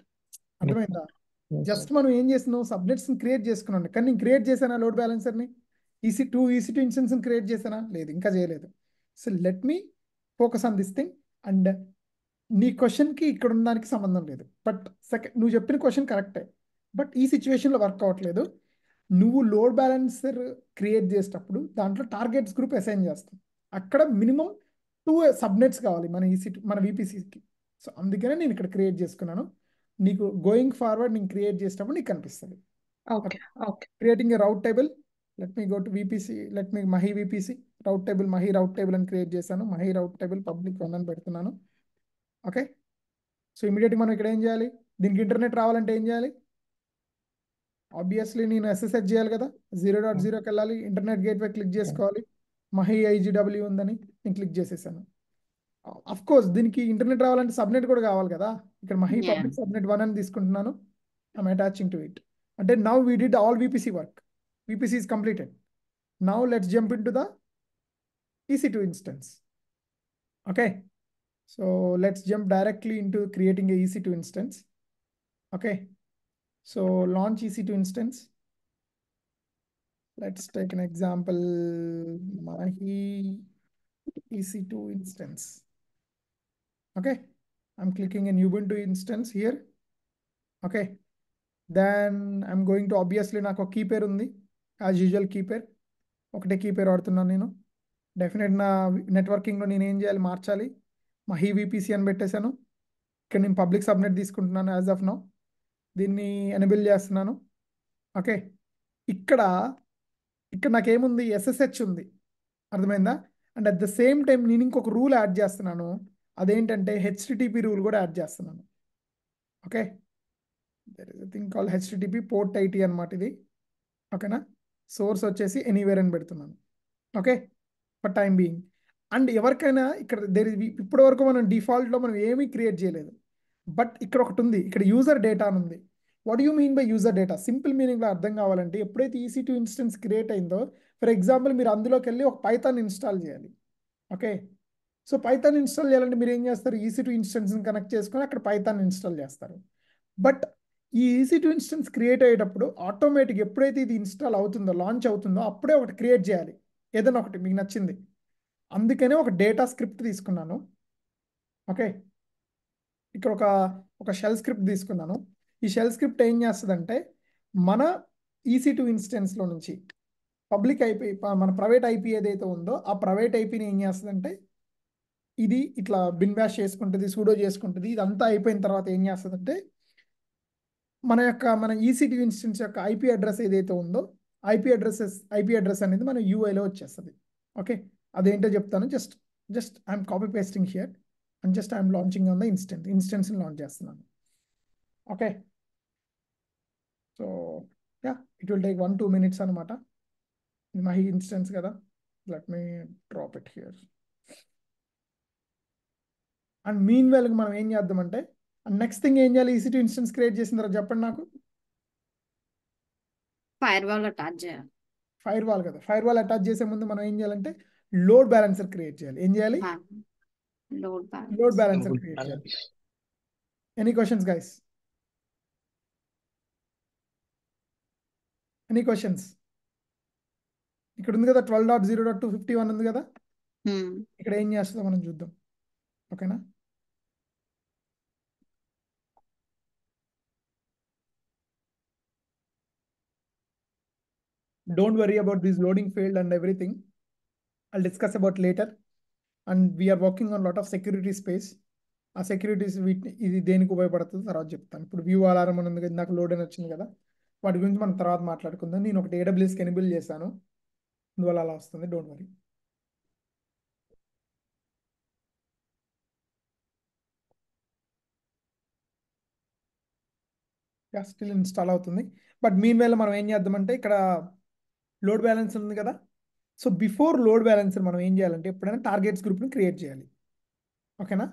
అర్థమైందా? Yes. జస్ట్ మనం ఏం చేస్తున్నాం, సబ్నెట్స్ని క్రియేట్ చేసుకున్నాం. కానీ నేను క్రియేట్ చేశానా లోడ్ బ్యాలెన్సర్ని? EC2 ఇన్స్టెన్స్ని క్రియేట్ చేశానా? లేదు, ఇంకా చేయలేదు. So let me focus on this thing. And నీ క్వశ్చన్కి ఇక్కడ ఉన్న దానికి సంబంధం లేదు. బట్ నువ్వు చెప్పిన క్వశ్చన్ కరెక్టే, బట్ ఈ సిచ్యువేషన్లో వర్క్ అవ్వట్లేదు. నువ్వు లోడ్ బ్యాలెన్సర్ క్రియేట్ చేసేటప్పుడు దాంట్లో టార్గెట్స్ గ్రూప్ అసైన్ చేస్తాం. అక్కడ మినిమం 2 సబ్నెట్స్ కావాలి మన మన VPCకి. సో అందుకనే నేను ఇక్కడ క్రియేట్ చేసుకున్నాను. నీకు గోయింగ్ ఫార్వర్డ్ నేను క్రియేట్ చేసేటప్పుడు నీకు కనిపిస్తుంది. Okay. Creating a rate table. Let me go to VPC. Let me Mahi VPC rate table, Mahi rate table అని క్రియేట్ చేశాను. మహి రౌట్ టేబుల్ పబ్లిక్ 1 అని పెడుతున్నాను. ఓకే. సో ఇమీడియట్గా మనం ఇక్కడ ఏం చేయాలి, దీనికి ఇంటర్నెట్ రావాలంటే ఏం చేయాలి? ఆబ్వియస్లీ నేను SSH చేయాలి కదా, 0.0కి వెళ్ళాలి, ఇంటర్నెట్ గేట్వే క్లిక్ చేసుకోవాలి. మహి IGW ఉందని నేను క్లిక్ చేసేసాను. అఫ్ కోర్స్ దీనికి ఇంటర్నెట్ రావాలంటే సబ్నెట్ కూడా కావాలి కదా. ఇక్కడ మహి Yeah. పబ్లిక్ సబ్నెట్ 1 అని తీసుకుంటున్నాను. I'm attaching to it. అంటే now we did all VPC work. VPC is completed. Now let's jump into the EC2 instance. Okay. So let's jump directly into creating a EC2 instance. Okay. So launch EC2 instance. Let's take an example, Mahi EC2 instance. Okay. I'm clicking a Ubuntu instance here. Okay. Then I'm going to obviously నాకు key పేర్ ఉంది, as usual key పేర్ ఒకటే key పేర్ వాడుతున్నాను నేను. Definite నా నెట్వర్కింగ్లో నేను ఏం చేయాలి, మార్చాలి. మహి VPC అని పెట్టేశాను. ఇక్కడ నేను పబ్లిక్ సబ్నెట్ తీసుకుంటున్నాను యాజ్ ఆఫ్ నౌ. దీన్ని ఎనేబుల్ చేస్తున్నాను. ఓకే. ఇక్కడ నాకేముంది, SSH ఉంది. అర్థమైందా? And at the same time నేను ఇంకొక రూల్ యాడ్ చేస్తున్నాను. అదేంటంటే HTTP రూల్ కూడా యాడ్ చేస్తున్నాను. Okay. There is a thing call HTTP port 80 అనమాట ఇది. ఓకేనా? సోర్స్ వచ్చేసి ఎనీవేర్ అని పెడుతున్నాను. Okay, for time being. And ఎవరికైనా ఇక్కడ ఇప్పటి వరకు మనం డిఫాల్ట్లో మనం ఏమీ క్రియేట్ చేయలేదు. బట్ ఇక్కడ ఒకటి ఉంది, ఇక్కడ యూజర్ డేటా అని ఉంది. What you mean by user data? Simple మీనింగ్లో అర్థం కావాలంటే, ఎప్పుడైతే EC2 ఇన్స్టెన్స్ క్రియేట్ అయిందో, ఫర్ ఎగ్జాంపుల్ మీరు అందులోకి వెళ్ళి ఒక పైథాన్ ఇన్స్టాల్ చేయాలి. ఓకే. సో పైథాన్ ఇన్స్టాల్ చేయాలంటే మీరు ఏం చేస్తారు, EC2 ఇన్స్టెన్స్ని కనెక్ట్ చేసుకొని అక్కడ పైథాన్ ఇన్స్టాల్ చేస్తారు. బట్ ఈ EC2 ఇన్స్టెన్స్ క్రియేట్ అయ్యేటప్పుడు ఆటోమేటిక్ ఎప్పుడైతే ఇది ఇన్స్టాల్ అవుతుందో, లాంచ్ అవుతుందో, అప్పుడే ఒకటి క్రియేట్ చేయాలి, ఏదైనా ఒకటి మీకు నచ్చింది. అందుకనే ఒక డేటా స్క్రిప్ట్ తీసుకున్నాను. ఓకే. ఇక్కడ ఒక షెల్ స్క్రిప్ట్ తీసుకున్నాను. ఈ షెల్ స్క్రిప్ట్ ఏం చేస్తుందంటే, మన EC2 ఇన్స్టెన్స్లో నుంచి పబ్లిక్ IP, మన ప్రైవేట్ IP ఏదైతే ఉందో ఆ ప్రైవేట్ IPని ఏం చేస్తుందంటే, ఇది ఇట్లా బిన్ బ్యాష్ చేసుకుంటుంది, సూడో చేసుకుంటుంది. ఇదంతా అయిపోయిన తర్వాత ఏం చేస్తుందంటే, మన EC2 ఇన్స్టెన్స్ యొక్క IP అడ్రస్ ఏదైతే ఉందో IP అడ్రస్ అనేది మన UIలో వచ్చేస్తుంది. ఓకే. అదేంటో చెప్తాను. Just I'm copy pasting here and just I'm launching on the ఇన్స్టెన్స్ని లాంచ్ చేస్తున్నాను. Okay. So yeah, it will take 1-2 minutes అనమాట. మై ఇన్స్టెన్స్ కదా, let me drop it here. And మీన్ వేల్కి మనం ఏం చేద్దామంటే, నెక్స్ట్ థింగ్ ఏం చేయాలి, EC2 ఇన్స్టెన్స్ క్రియేట్ చేసిన తర్వాత చెప్పండి నాకు. ఫైర్ వాల్ అటాచ్ చేయాలి. ఫైర్ వాల్ కదా, ఫైర్ వాల్ అటాచ్ చేసే ముందు మనం ఏం చేయాలంటే లోడ్ బ్యాలెన్సర్ క్రియేట్ చేయాలి. ఏం చేయాలి? Load load balancer Load create చేయాలి. balance. Any questions guys? Any questions? ఇక్కడ ఉంది కదా 12.0.251 ఉంది కదా, ఇక్కడ ఏం చేస్తుందో మనం చూద్దాం. ఓకేనా? Don't worry about this loading field and everything. I'll discuss about later. And we are working on a lot of security space. ఆ సెక్యూరిటీస్ ఇది దేనికి ఉపయోగపడుతుందో తర్వాత చెప్తాను. ఇప్పుడు వ్యూ అలారం అని ఉంది కదా, నాకు లోడ్ అని వచ్చింది కదా, వాటి గురించి మనం తర్వాత మాట్లాడుకుందాం. నేను ఒకటి AWSకి ఎనేబుల్ చేశాను, అందువల్ల అలా వస్తుంది. Don't worry. స్టిల్ ఇన్స్టాల్ అవుతుంది. బట్ మీన్ వేళ మనం ఏం చేద్దామంటే ఇక్కడ లోడ్ బ్యాలెన్సర్ ఉంది కదా. సో బిఫోర్ లోడ్ బ్యాలెన్సర్ మనం ఏం చేయాలంటే ఎప్పుడైనా టార్గెట్స్ గ్రూప్ని క్రియేట్ చేయాలి. ఓకేనా.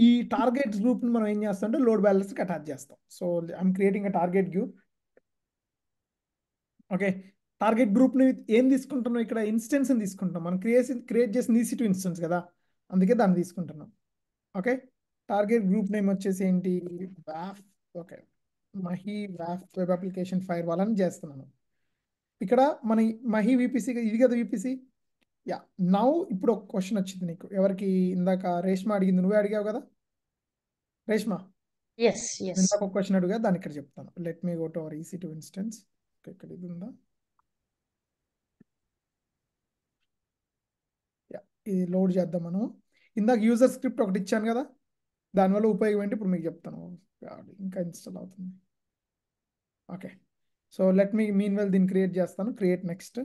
ఈ టార్గెట్స్ గ్రూప్ని మనం ఏం చేస్తామంటే లోడ్ బ్యాలెన్స్కి అటాచ్ చేస్తాం. So I'm creating a target group. Okay. Target గ్రూప్ని ఏం తీసుకుంటున్నాం ఇక్కడ, ఇన్స్టెన్స్ని తీసుకుంటాం. మనం క్రియేట్ చేసిన EC2 ఇన్స్టెన్స్ కదా, అందుకే దాన్ని తీసుకుంటున్నాం. ఓకే. టార్గెట్ గ్రూప్ నేమ్ వచ్చేసి ఏంటి, వాఫ్. ఓకే, మహి వాఫ్ వెబ్ అప్లికేషన్ ఫైర్ వాల్ అని చేస్తున్నాను. ఇక్కడ మన మహి VPC ఇది కదా VPC. యా, నౌ ఇప్పుడు ఒక క్వశ్చన్ వచ్చింది నీకు. ఎవరికి ఇందాక రేష్మ అడిగింది, నువ్వే అడిగావు కదా రేష్మ. Yes, yes. ఇందాక ఒక క్వశ్చన్ అడిగా, దాన్ని ఇక్కడ చెప్తాను. Let me go to our EC2 instance. ఇక్కడ ఇది ఉందా, ఇది లోడ్ చేద్దాం మనం. ఇందాక యూజర్ స్క్రిప్ట్ ఒకటి ఇచ్చాను కదా, దానివల్ల ఉపయోగం ఏంటి ఇప్పుడు మీకు చెప్తాను. ఇంకా ఇన్స్టాల్ అవుతుంది. Okay. So let me mean well దీన్ని క్రియేట్ చేస్తాను. Create next.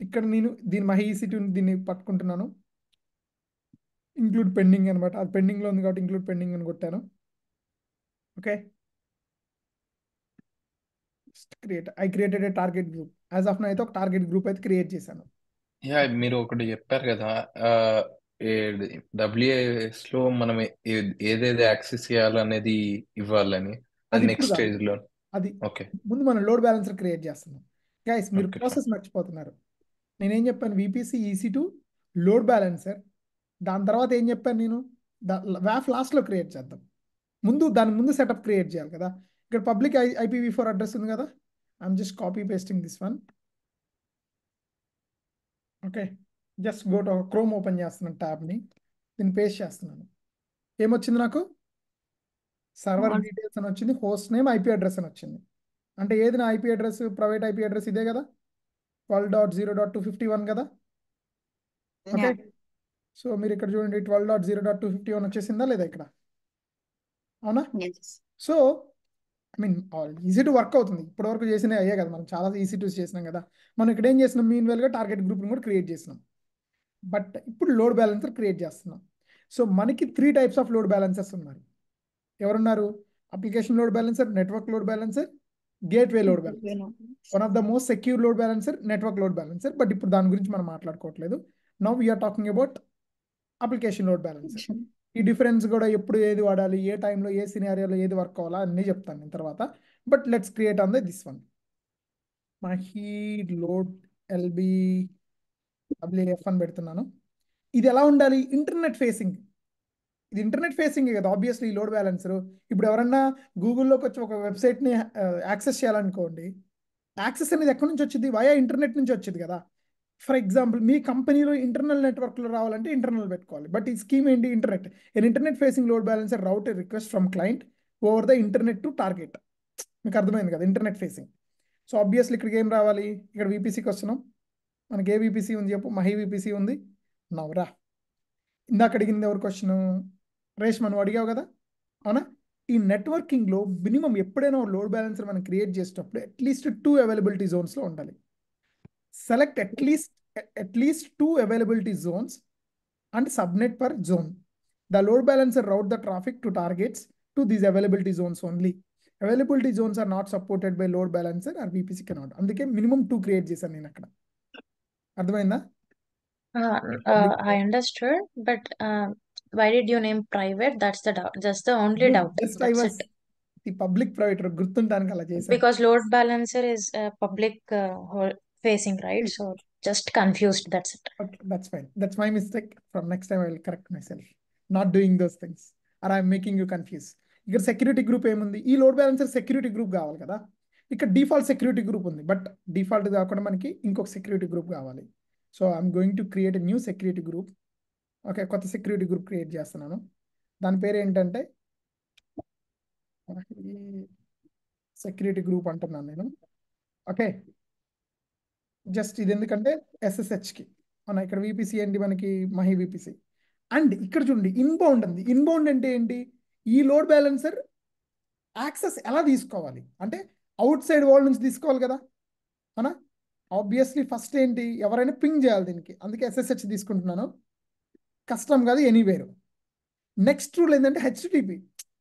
ఇక్కడ నేను దీని మహి EC2 దీన్ని పట్టుకుంటున్నాను. ఇంక్లూడ్ పెండింగ్ అనమాట, అది పెండింగ్లో ఉంది కాబట్టి ఇంక్లూడ్ పెండింగ్ అని కొట్టాను. Okay. I created a target group. As of now అయితే ఒక టార్గెట్ గ్రూప్ అయితే క్రియేట్ చేశాను. మీరు ఒకటి చెప్పారు కదా, WAS లో మనం ఏదేది యాక్సెస్ చేయాలనేది ఇవ్వాలని, అది అది ఇప్పుడు నెక్స్ట్ కాదు, స్టేజ్ లో. అది ఓకే. ముందు మనం లోడ్ బ్యాలెన్సర్ క్రియేట్ చేస్తున్నాం. గైస్ మీరు ఓకే. ప్రాసెస్ మర్చిపోతున్నారు. నేనేం చెప్పాను, VPC EC2 లోడ్ బ్యాలెన్సర్. దాని తర్వాత ఏం చెప్పాను నేను, వాఫ్ లాస్ట్లో క్రియేట్ చేద్దాం. దాని ముందు సెటప్ క్రియేట్ చేయాలి కదా. ఇక్కడ పబ్లిక్ IPv4 అడ్రస్ ఉంది కదా, I'm just copy pasting this one. Okay, just go to chrome open చేస్తున్నాను ట్యాబ్ని, దీన్ని పేస్ట్ చేస్తున్నాను. ఏమొచ్చింది నాకు, సర్వర్ డీటెయిల్స్ అని వచ్చింది, హోస్ట్ నేమ్ IP అడ్రస్ అని వచ్చింది. అంటే ఏది నా IP address, private IP address ఇదే కదా, 12.0.251 కదా. ఓకే. సో మీరు ఇక్కడ చూడండి 12.0.251 వచ్చేసిందా లేదా ఇక్కడ, అవునా. So I mean EC2 work అవుతుంది. ఇప్పటివరకు చేసినవి అయ్యే కదా, మనం చాలా EC2s చేసినాం కదా. మనం ఇక్కడ ఏం చేసినాం, మీన్ వెల్గా టార్గెట్ గ్రూప్ని కూడా క్రియేట్ చేసినాం. బట్ ఇప్పుడు లోడ్ బ్యాలెన్సర్ క్రియేట్ చేస్తున్నాం. సో మనకి 3 టైప్స్ ఆఫ్ లోడ్ బ్యాలెన్సర్స్ ఉన్నారు. ఎవరున్నారు, application load balancer, network load balancer, gateway load balancer. One of the most secure load balancer network load balancer. But ఇప్పుడు దాని గురించి మనం మాట్లాడుకోవట్లేదు. Now we're talking about application load balancer. ఈ difference కూడా ఎప్పుడు ఏది వాడాలి, ఏ టైంలో ఏ సినారియోలో ఏది వర్క్ అవ్వాలా అన్నీ చెప్తాను నేను తర్వాత. But let's create on this one, Mahi load LB WAF అని పెడుతున్నాను. ఇది ఎలా ఉండాలి, ఇంటర్నెట్ ఫేసింగ్. ఇది ఇంటర్నెట్ ఫేసింగ్ కదా ఆబ్వియస్లీ లోడ్ బ్యాలెన్సర్. ఇప్పుడు ఎవరన్నా గూగుల్లోకి వచ్చి ఒక వెబ్సైట్ని యాక్సెస్ చేయాలనుకోండి, యాక్సెస్ అనేది ఎక్కడి నుంచి వచ్చింది, వయా ఇంటర్నెట్ నుంచి వచ్చింది కదా. ఫర్ ఎగ్జాంపుల్ మీ కంపెనీలో ఇంటర్నల్ నెట్వర్క్లో రావాలంటే ఇంటర్నల్ పెట్టుకోవాలి. బట్ ఈ స్కీమ్ ఏంటి, internet. An internet facing load balancer route request from client over the internet to target. మీకు అర్థమైంది కదా ఇంటర్నెట్ ఫేసింగ్. సో ఆబ్వియస్లీ ఇక్కడికి ఏం రావాలి, ఇక్కడ VPCకి వస్తున్నాం. మనకి ఏ VPC ఉంది చెప్పు, మహి VPC ఉంది. నవరా ఇందాక అడిగింది ఎవరి క్వశ్చన్, రేష్మ నువ్వు అడిగావు కదా, అవునా. ఈ నెట్వర్కింగ్లో మినిమం ఎప్పుడైనా లోడ్ బ్యాలెన్సర్ మనం క్రియేట్ చేసేటప్పుడు అట్లీస్ట్ 2 అవైలబిలిటీ జోన్స్లో ఉండాలి. Select at least 2 availability zones and subnet per zone. The load balancer route the traffic to targets to these availability zones only. Availability zones are not supported by load balancer are VPC cannot. అందుకే minimum 2 create చేశాను నేను అక్కడ. అర్థమైందా? I understood, but why did you name private? That's the doubt. Just the only doubt. Just I That's was it. The public private గుర్తుంటానికి అలా చేశాను. Because load balancer is public facing, right? So just confused. That's it. Okay, that's fine. That's my mistake. From next time I will correct myself. Not doing those things. Or I'm making you confused. ఇక్కడ security group ఏముంది, ఈ load balancer security group కావాలి కదా. ఇక్కడ default security group ఉంది, but default కాకుండా మనకి ఇంకొక సెక్యూరిటీ గ్రూప్ కావాలి. So I'm going to create a new security group. Okay, కొత్త సెక్యూరిటీ గ్రూప్ క్రియేట్ చేస్తున్నాను. దాని పేరు ఏంటంటే సెక్యూరిటీ గ్రూప్ అంటున్నాను నేను. ఓకే, జస్ట్ ఇది ఎందుకంటే SSHకి మన ఇక్కడ VPC ఏంటి, మనకి మహి VPC. అండ్ ఇక్కడ చూడండి ఇన్బౌండ్ ఉంది. ఇన్బౌండ్ అంటే ఏంటి, ఈ లోడ్ బ్యాలెన్సర్ యాక్సెస్ ఎలా తీసుకోవాలి అంటే అవుట్ సైడ్ వరల్డ్ నుంచి తీసుకోవాలి కదా. అవునా, ఆబ్వియస్లీ ఫస్ట్ ఏంటి, ఎవరైనా పింగ్ చేయాలి దీనికి, అందుకే SSH తీసుకుంటున్నాను. కస్టమ్ కాదు, ఎనీవేర్. నెక్స్ట్ రూల్ ఏంటంటే HTTP.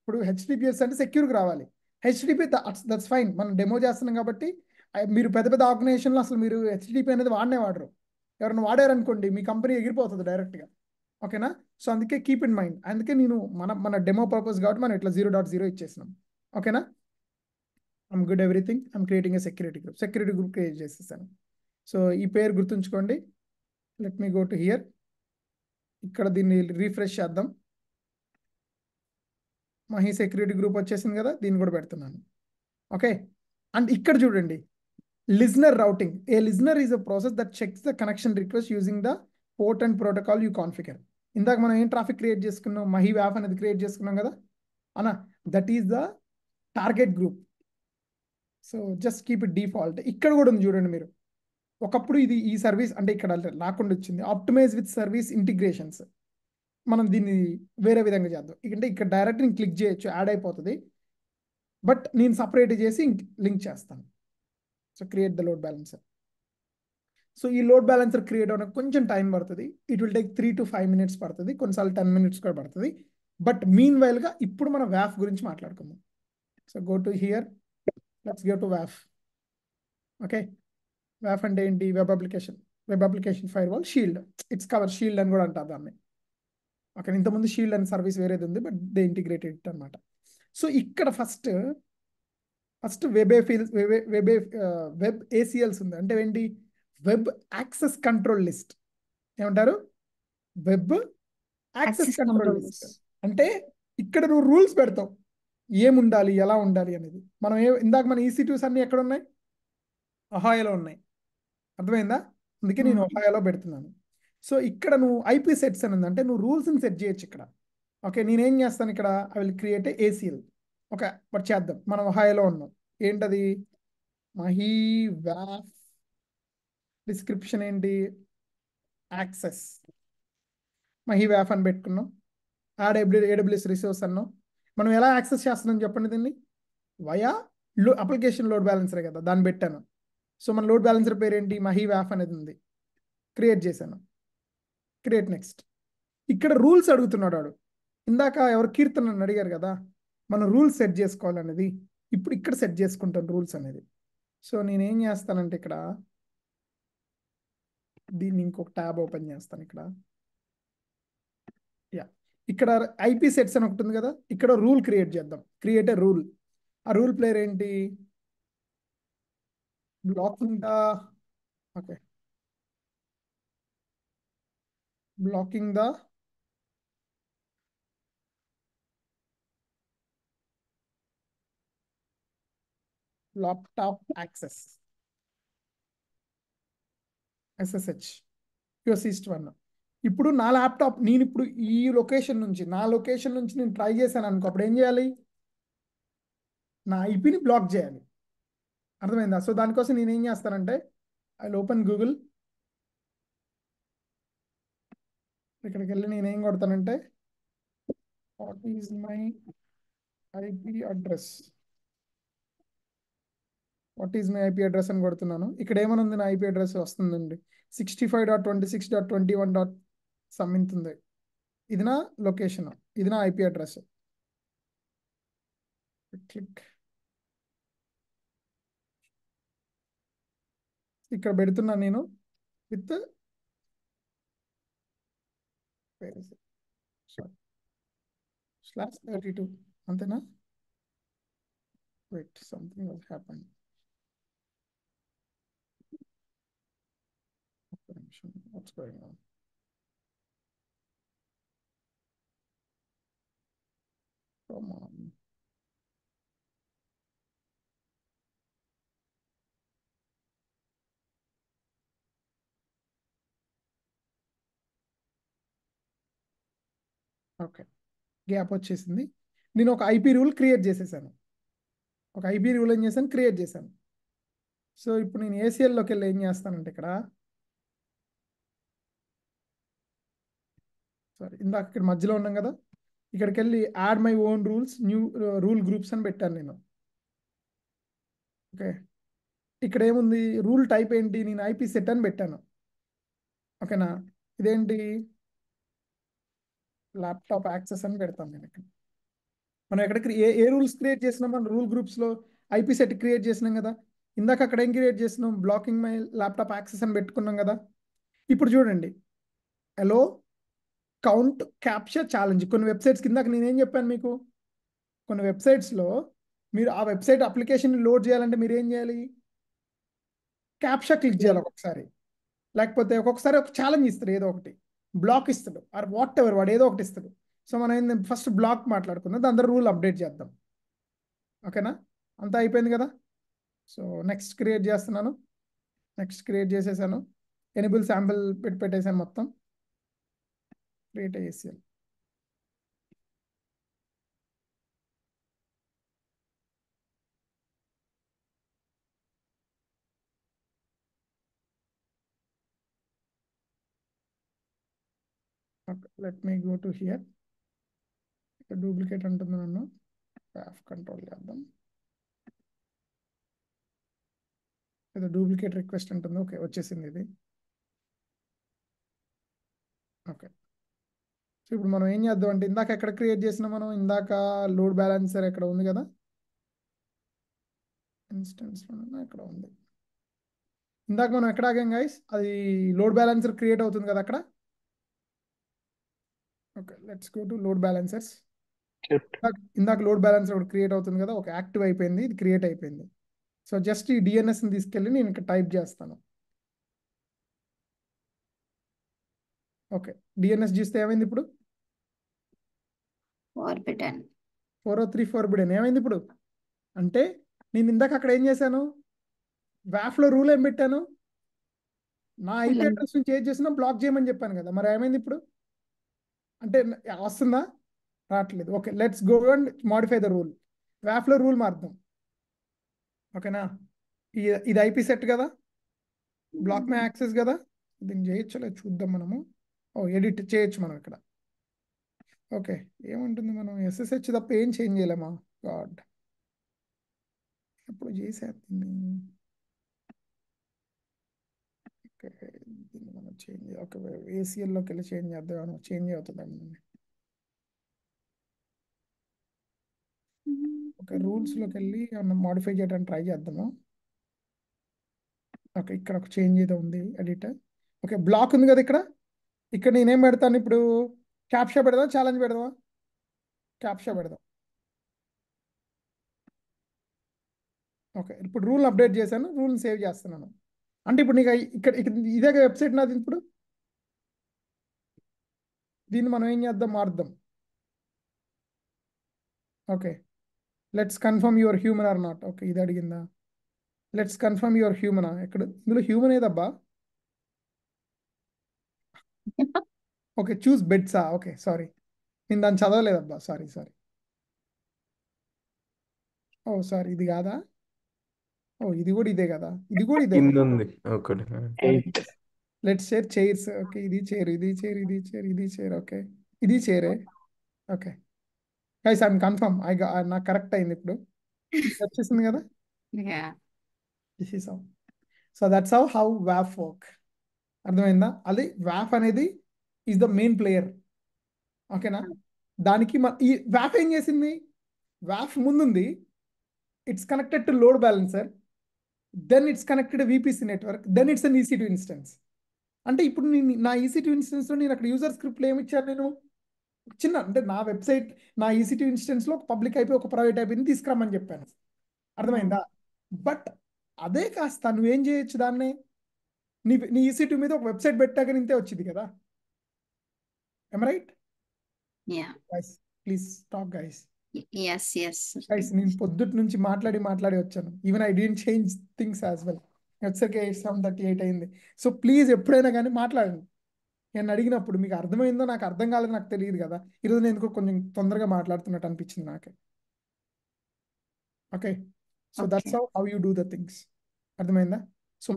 ఇప్పుడు హెచ్డిపిఎస్ అంటే సెక్యూర్గా రావాలి. హెచ్డిపి దట్స్ ఫైన్, మనం డెమో చేస్తున్నాం కాబట్టి. మీరు పెద్ద పెద్ద ఆర్గనైజేషన్లో అసలు మీరు హెచ్డిపి అనేది వాడరు. ఎవరైనా వాడారనుకోండి మీ కంపెనీ ఎగిరిపోతుంది డైరెక్ట్గా. ఓకేనా? సో అందుకే కీప్ ఇన్ మైండ్. అందుకే నేను మన డెమో పర్పస్ కాబట్టి మనం ఇట్లా 0.0 ఇచ్చేసినాం. ఓకేనా? I'm good everything. I'm creating a security group create చేసేసాను. సో ఈ పేరు గుర్తుంచుకోండి. Let me go to hear. ఇక్కడ దీన్ని రీఫ్రెష్ చేద్దాం. మహి సెక్యూరిటీ గ్రూప్ వచ్చేసింది కదా, దీన్ని కూడా పెడుతున్నాను. ఓకే. అండ్ ఇక్కడ చూడండి, listener routing. A listener is a process that checks the connection request using the port and protocol you configure. ఇందాక మనం ఏం ట్రాఫిక్ క్రియేట్ చేసుకున్నాం, మహి వ్యాప్ అనేది క్రియేట్ చేసుకున్నాం కదా అన్న, that is the target group. So just keep it default. ఇక్కడ కూడా ఉంది చూడండి మీరు. ఒకప్పుడు ఇది ఈ సర్వీస్ అంటే ఇక్కడ రాకుండా వచ్చింది. Optimise with service integrations. మనం దీన్ని వేరే విధంగా చేద్దాం. అంటే ఇక్కడ డైరెక్ట్ నేను క్లిక్ చేయొచ్చు, యాడ్ అయిపోతుంది. బట్ నేను సపరేట్ చేసి లింక్ చేస్తాను. So create the load balancer. So ఈ లోడ్ బ్యాలెన్సర్ క్రియేట్ అవ్వడానికి కొంచెం టైం పడుతుంది. It will take 3 to 5 minutes పడుతుంది, కొన్నిసార్లు 10 minutes కూడా పడుతుంది. బట్ మీన్ వైల్గా ఇప్పుడు మనం వ్యాఫ్ గురించి మాట్లాడుకుందాం. So go to hear, let's go to వ్యాఫ్. Okay. వ్యాఫ్ అంటే ఏంటి? Web application firewall shield. Its cover shield అని కూడా అంటారు దాన్ని. ఓకే. ఇంతకుముందు షీల్డ్ అనే సర్వీస్ వేరేది ఉంది, బట్ దే ఇంటిగ్రేటెడ్ ఇట్ అనమాట. సో ఇక్కడ ఫస్ట్ వెబ్ ఏసీఎల్స్ ఉంది. అంటే ఏంటి? Web access control list. ఏమంటారు? Web access control list. అంటే ఇక్కడ నువ్వు రూల్స్ పెడతావు, ఏముండాలి, ఎలా ఉండాలి అనేది. మనం ఇందాక మన EC2s అన్ని ఎక్కడ ఉన్నాయి? ఒహాయోలో ఉన్నాయి. అర్థమైందా? అందుకే నేను ఒహాయోలో పెడుతున్నాను. సో ఇక్కడ నువ్వు IP సెట్స్ అని ఉంది, అంటే నువ్వు రూల్స్ని సెట్ చేయొచ్చు ఇక్కడ. ఓకే. నేనేం చేస్తాను ఇక్కడ, I will create ACL. Okay, but చేద్దాం. మనం ఒహాయోలో ఉన్నాం. ఏంటది? మహి వ్యాఫ్ డిస్క్రిప్షన్ ఏంటి? యాక్సెస్. మహి వ్యాఫ్ అని పెట్టుకున్నాం. AWS రిసోర్స్ అన్నాం. మనం ఎలా యాక్సెస్ చేస్తున్నాం చెప్పండి దీన్ని? వయా అప్లికేషన్ లోడ్ బ్యాలెన్సరే కదా, దాన్ని పెట్టాను. సో మన లోడ్ బ్యాలెన్సర్ పేరు ఏంటి? మహి వ్యాఫ్ అనేది ఉంది. క్రియేట్ చేశాను. Create next. ఇక్కడ రూల్స్ అడుగుతున్నాడు వాడు. ఇందాక ఎవరు కీర్తన అని అడిగారు కదా, మనం రూల్స్ సెట్ చేసుకోవాలనేది ఇప్పుడు ఇక్కడ సెట్ చేసుకుంటాను రూల్స్ అనేది. సో నేనేం చేస్తానంటే ఇక్కడ దీన్ని ఇంకొక ట్యాబ్ ఓపెన్ చేస్తాను. ఇక్కడ IP సెట్స్ అని ఒకటి ఉంది కదా, ఇక్కడ రూల్ క్రియేట్ చేద్దాం. Create a rule. ఆ రూల్ ప్లేయర్ ఏంటి? Blocking the okay blocking the laptop access SSH USEast1. ఇప్పుడు నా ల్యాప్టాప్, నేను ఇప్పుడు ఈ లొకేషన్ నుంచి నేను ట్రై చేశాను అనుకో, అప్పుడు ఏం చేయాలి? నా IPని బ్లాక్ చేయాలి. అర్థమైందా? సో దానికోసం నేను ఏం చేస్తానంటే ఐ ఓపెన్ గూగుల్. ఇక్కడికి వెళ్ళి నేనేం కొడతానంటే what is my IP address. అని కొడుతున్నాను. ఇక్కడ ఏమని ఉంది? నా IP అడ్రస్ వస్తుందండి 65.26.21. ఉంది. ఇది నా లొకేషన్, ఇది నా IP అడ్రస్. క్లిక్. ఇక్కడ పెడుతున్నాను నేను విత్ /32. అంతేనా? Wait, something was happen. What's going on? Come on. Okay, gap వచ్చేసింది. నేను ఒక IP రూల్ క్రియేట్ చేసేసాను. క్రియేట్ చేశాను. సో ఇప్పుడు నేను ACLలోకి వెళ్ళి ఏం చేస్తానంటే ఇక్కడ ఇందాక ఇక్కడ మధ్యలో ఉన్నాం కదా, ఇక్కడికి వెళ్ళి add my own rules, new rule groups అని పెట్టాను నేను. ఓకే, ఇక్కడ ఏముంది? రూల్ టైప్ ఏంటి? నేను IP సెట్ అని పెట్టాను. ఓకేనా? ఇదేంటి? ల్యాప్టాప్ యాక్సెస్ అని పెడతాను నేను ఇక్కడ. మనం ఎక్కడ ఏ రూల్స్ క్రియేట్ చేసినాం? మనం రూల్ గ్రూప్స్లో ఐపీ సెట్ క్రియేట్ చేసినాం కదా. ఇందాక అక్కడ ఏం క్రియేట్ చేసినాం? బ్లాకింగ్ మై ల్యాప్టాప్ యాక్సెస్ అని పెట్టుకున్నాం కదా. ఇప్పుడు చూడండి, ఎలో కౌంట్ క్యాప్చర్ ఛాలెంజ్. కొన్ని వెబ్సైట్స్ కిందాక నేనేం చెప్పాను మీకు? కొన్ని వెబ్సైట్స్లో మీరు ఆ వెబ్సైట్ అప్లికేషన్ లోడ్ చేయాలంటే మీరు ఏం చేయాలి? క్యాప్చా క్లిక్ చేయాలి ఒక్కొక్కసారి, లేకపోతే ఒక్కొక్కసారి ఒక ఛాలెంజ్ ఇస్తాడు, ఏదో ఒకటి బ్లాక్ ఇస్తాడు, ఆర్ వాట్ ఎవర్, వాడు ఏదో ఒకటి ఇస్తాడు. సో మనం ఏంది, ఫస్ట్ బ్లాక్ మాట్లాడుకుందాం, దాని తర్వాత రూల్ అప్డేట్ చేద్దాం. ఓకేనా? అంతా అయిపోయింది కదా. సో నెక్స్ట్ క్రియేట్ చేస్తున్నాను. నెక్స్ట్ క్రియేట్ చేసేసాను. ఎనిబుల్ శాంపిల్ పెట్టేసాను మొత్తం. Create ACL. Okay, let me go to here. Duplicate ఉంటుంది నన్ను, కంట్రోల్ చేద్దాం. ఏదో డూప్లికేట్ రిక్వెస్ట్ ఉంటుంది. ఓకే, వచ్చేసింది ఇది. ఓకే, సో ఇప్పుడు మనం ఏం చేద్దాం అంటే, ఇందాక ఎక్కడ క్రియేట్ చేసినా మనం, ఇందాక లోడ్ బ్యాలెన్సర్ ఎక్కడ ఉంది కదా, ఇన్స్టెన్స్లో ఎక్కడ ఉంది. ఇందాక మనం ఎక్కడ ఆగాం గైస్? అది లోడ్ బ్యాలెన్సర్ క్రియేట్ అవుతుంది కదా అక్కడ. Okay, let's go to load balancers. ఇందాక లోడ్ బ్యాలెన్సర్ ఒకటి క్రియేట్ అవుతుంది కదా. ఒక యాక్టివ్ అయిపోయింది, ఇది క్రియేట్ అయిపోయింది. సో జస్ట్ ఈ డిఎన్ఎస్ని తీసుకెళ్ళి నేను ఇక్కడ టైప్ చేస్తాను. ఓకే, డిఎన్ఎస్ చూస్తే ఏమైంది ఇప్పుడు? ఫార్బిడెన్. 403 ఫార్బిడెన్ ఏమైంది ఇప్పుడు? అంటే నేను ఇందాక అక్కడ ఏం చేశాను? వ్యాఫ్లో రూల్ ఏం పెట్టాను? నా ఐపీ అడ్రస్ నుంచి ఏం చేసినా బ్లాక్ చేయమని చెప్పాను కదా. మరి ఏమైంది ఇప్పుడు? అంటే వస్తుందా? రావట్లేదు. Okay, let's go and modify the rule. వ్యాఫ్లో రూల్ మారుద్దాం. ఓకేనా? ఇది ఐపీ సెట్ కదా, బ్లాక్ మై యాక్సెస్ కదా. దీన్ని చేయొచ్చు లేదు, చూద్దాం మనము. ఎడిట్ చేయొచ్చు మనం ఇక్కడ. ఓకే, ఏముంటుంది, మనం SSH తప్ప ఏం చేంజ్ చేయలేమా? గాడ్, ఎప్పుడు చేసాను దీన్ని. ఓకే, దీన్ని మనం చేంజ్, ఓకే ACLలోకి వెళ్ళి చేంజ్ చేద్దాం. చేంజ్ అవుతుందండి. ఓకే, రూల్స్లోకి వెళ్ళి ఏమన్నా మాడిఫై చేయడానికి ట్రై చేద్దాము. ఓకే, ఇక్కడ ఒక చేంజ్ ఏదో ఉంది, ఎడిట్. ఓకే, బ్లాక్ ఉంది కదా ఇక్కడ. ఇక్కడ నేనేం పెడతాను ఇప్పుడు? క్యాప్షా పెడదాం, ఛాలెంజ్ పెడదామా? క్యాప్షా పెడదాం. ఓకే, ఇప్పుడు రూల్ అప్డేట్ చేశాను, రూల్ని సేవ్ చేస్తున్నాను. అంటే ఇప్పుడు నీకు ఇక్కడ ఇదే వెబ్సైట్ నాది. ఇప్పుడు దీన్ని మనం ఏం చేద్దాం? మారుద్దాం. Okay, let's confirm your human or not. Okay, ఇది అడిగిందా? లెట్స్ కన్ఫర్మ్ యువర్ హ్యూమనా? ఎక్కడ ఇందులో హ్యూమన్ ఏదబ్బా? ఓకే, చూస్ బెడ్సా? ఓకే, సారీ, నేను దాన్ని చదవలేదబ్బా, సారీ. సారీ, ఇది కాదా? ఇది కూడా ఇదే కదా, ఇది కూడా ఇదే. కింద ఉంది ఒకటి. Let's share chairs. ఓకే, ఇది చైర్, ఇది చైర్, ఇది చైర్, ఇది చైర్. ఓకే, ఇది చైరే. Okay guys, I'm confirm. నాకు కరెక్ట్ అయింది ఇప్పుడు, వచ్చేసింది కదా. Yeah. This is how. So that's how వ్యాఫ్ వర్క్. అర్థమైందా? అది వ్యాఫ్ అనేది ఈజ్ ద మెయిన్ ప్లేయర్. ఓకేనా? దానికి ఈ వ్యాఫ్ ఏం చేసింది? వ్యాఫ్ ముందుంది, it's connected to load balancer, then it's connected VPC network, then it's on EC2 instance. అంటే ఇప్పుడు నా EC2 ఇన్స్టెన్స్లో నేను అక్కడ యూజర్ స్క్రిప్ట్లో ఏమి ఇచ్చాను? నేను చిన్న, అంటే నా వెబ్సైట్, నా EC2 ఇన్స్టెన్స్లో ఒక పబ్లిక్ IP, ఒక ప్రైవేట్ IPని తీసుకురమ్మని చెప్పాను. అర్థమైందా? బట్ అదే కాస్త నువ్వేం చేయొచ్చు, దాన్ని నీ EC2 మీద ఒక వెబ్సైట్ పెట్టాక నింతే వచ్చింది కదా. Right? Yeah. Guys please talk guys. Yes. Guys, నేను పొద్దుటి నుంచి మాట్లాడి వచ్చాను. Even I don't change things as well. వచ్చేసరికి 7:38 అయింది. సో ప్లీజ్ ఎప్పుడైనా కానీ మాట్లాడండి. నేను అడిగినప్పుడు మీకు అర్థమైందో నాకు అర్థం కాలేదో నాకు తెలియదు కదా. ఈరోజు నేను ఎందుకో కొంచెం తొందరగా మాట్లాడుతున్నట్టు అనిపించింది నాకు. Okay, so that's how you do the things. అర్థమైందా? సో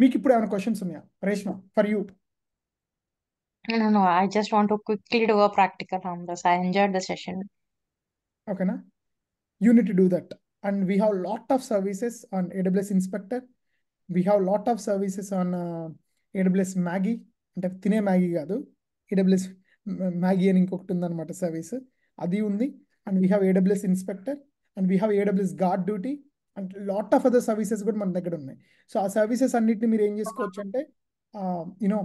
మీకు ఇప్పుడు ఏమైనా క్వశ్చన్స్ ఉన్నాయా Reshma? For you. No, I just want to quickly do a practical on this. I enjoyed the session. ఓకేనా? You need to do that. And we have lot of services on AWS Inspector. We have lot of services on AWS Maggie. అంటే తినే Maggi కాదు, AWS Maggi అని ఇంకొకటి ఉందన్నమాట service, అది ఉంది. And we have AWS inspector and we have AWS guard duty and lot of other services కూడా మన దగ్గర ఉన్నాయి. సో ఆ సర్వీసెస్ అన్నిటిని మీరు ఏం చేసుకోవచ్చు అంటే you know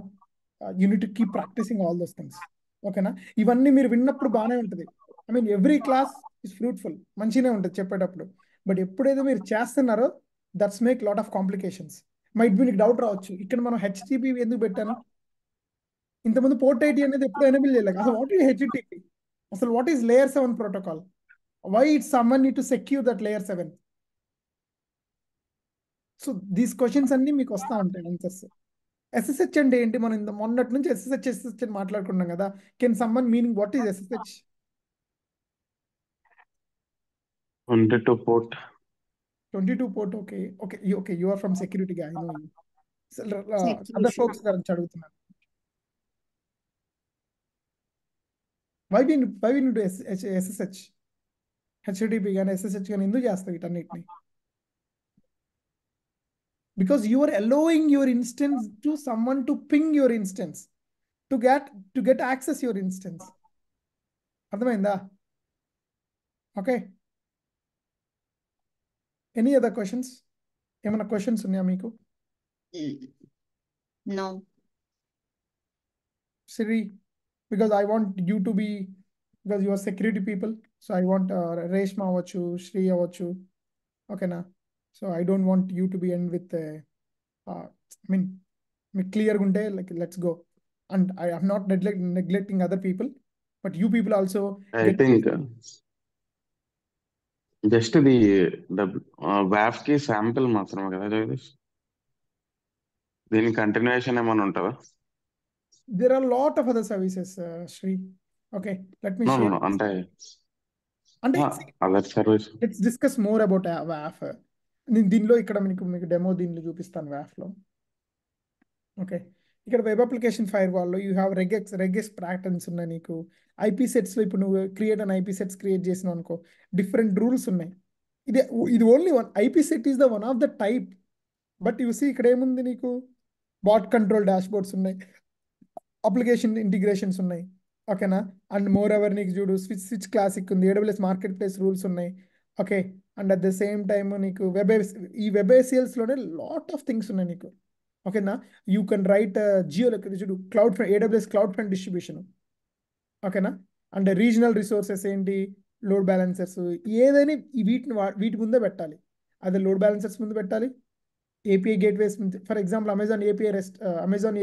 you need to keep practicing all those things. ఓకేనా? ఇవన్నీ మీరు విన్నప్పుడు బాగానే ఉంటుంది. I mean every class is fruitful, మంచిగానే ఉంటుంది చెప్పేటప్పుడు. బట్ ఎప్పుడైతే మీరు చేస్తున్నారో that's make lot of complications. Might be నీకు డౌట్ రావచ్చు, ఇక్కడ మనం HTTP ఎందుకు పెట్టాను, ఇంతకుముందు పోర్ట్ ఐడి అనేది ఎప్పుడు ఎనేబుల్ చేయలేదు. అసలు వాట్ ఈస్ HTTP, అసలు what is layer 7 protocol, why it's someone need to secure that layer 7. So these questions అన్ని మీకు వస్తూ ఉంటాయి ఆన్సర్స్. SSH అంటే ఏంటి, మనం మొన్నటి నుంచి SSH అని మాట్లాడుకున్నాం కదా. Can someone meaning what is SSH? 22 port. 22 port. Okay okay okay, you are from security గా, I know you. Other Security. Folks గురించి అడుగుతున్నాను. Why we need SSH, HTTP కానీ SSH కానీ ఎందుకు చేస్తావు వీటన్నిటిని? Because you are allowing your instance to someone to ping your instance to get access your instance. అర్థమైందా? Okay, any other questions? ఏమైనా questions ఉన్నాయా మీకు? No. Siri, because I want you to be, because you are security people, so I want Reshma అవ్వచ్చు, Shri అవ్వచ్చు, ఓకేనా? So I don't want you to be end with I mean మీకు క్లియర్గా ఉంటే like let's go. And I am not neglecting other people, but you people also I think just the WAF కి sample మాత్రమే కదా జగదీష్, దీని continuation ఏమైనా ఉంటుందా? there are a lot of other services, Shri. Okay, let me share. No, అంటే see, other service. let's discuss more about WAF. నేను దీనిలో ఇక్కడ మీకు డెమో దీనిలో చూపిస్తాను WAF లో. ఓకే, ఇక్కడ వెబ్ అప్లికేషన్ ఫైర్ వాల్లో యూ హ్యావ్ రెగెక్స్ ప్యాటర్న్స్ ఉన్నాయి. నీకు IP సెట్స్లో ఇప్పుడు నువ్వు IP సెట్స్ క్రియేట్ చేసినావు అనుకో, డిఫరెంట్ రూల్స్ ఉన్నాయి. ఇది only IP set is the one of the type. But you see ఇక్కడ ఏముంది, నీకు బాట్ కంట్రోల్ డాష్ బోర్డ్స్ ఉన్నాయి, అప్లికేషన్ ఇంటిగ్రేషన్స్ ఉన్నాయి, ఓకేనా? అండ్ మోర్ ఎవర్ నీకు చూడు స్విచ్ క్లాసిక్ ఉంది, AWS మార్కెట్ ప్లేస్ రూల్స్ ఉన్నాయి. Okay, and at the same time నీకు ఈ వెబ్ ACLsలోనే లాట్ ఆఫ్ థింగ్స్ ఉన్నాయి నీకు. ఓకేనా? యూ కెన్ రైట్ చూడు AWS క్లౌడ్ ఫ్రంట్ డిస్ట్రిబ్యూషన్, ఓకేనా? అండ్ రీజనల్ రిసోర్సెస్ ఏంటి, లోడ్ బ్యాలెన్సర్స్, ఏదైనా వీటి ముందే పెట్టాలి. అదే లోడ్ బ్యాలెన్సర్స్ ముందు పెట్టాలి, API gateways. For example Amazon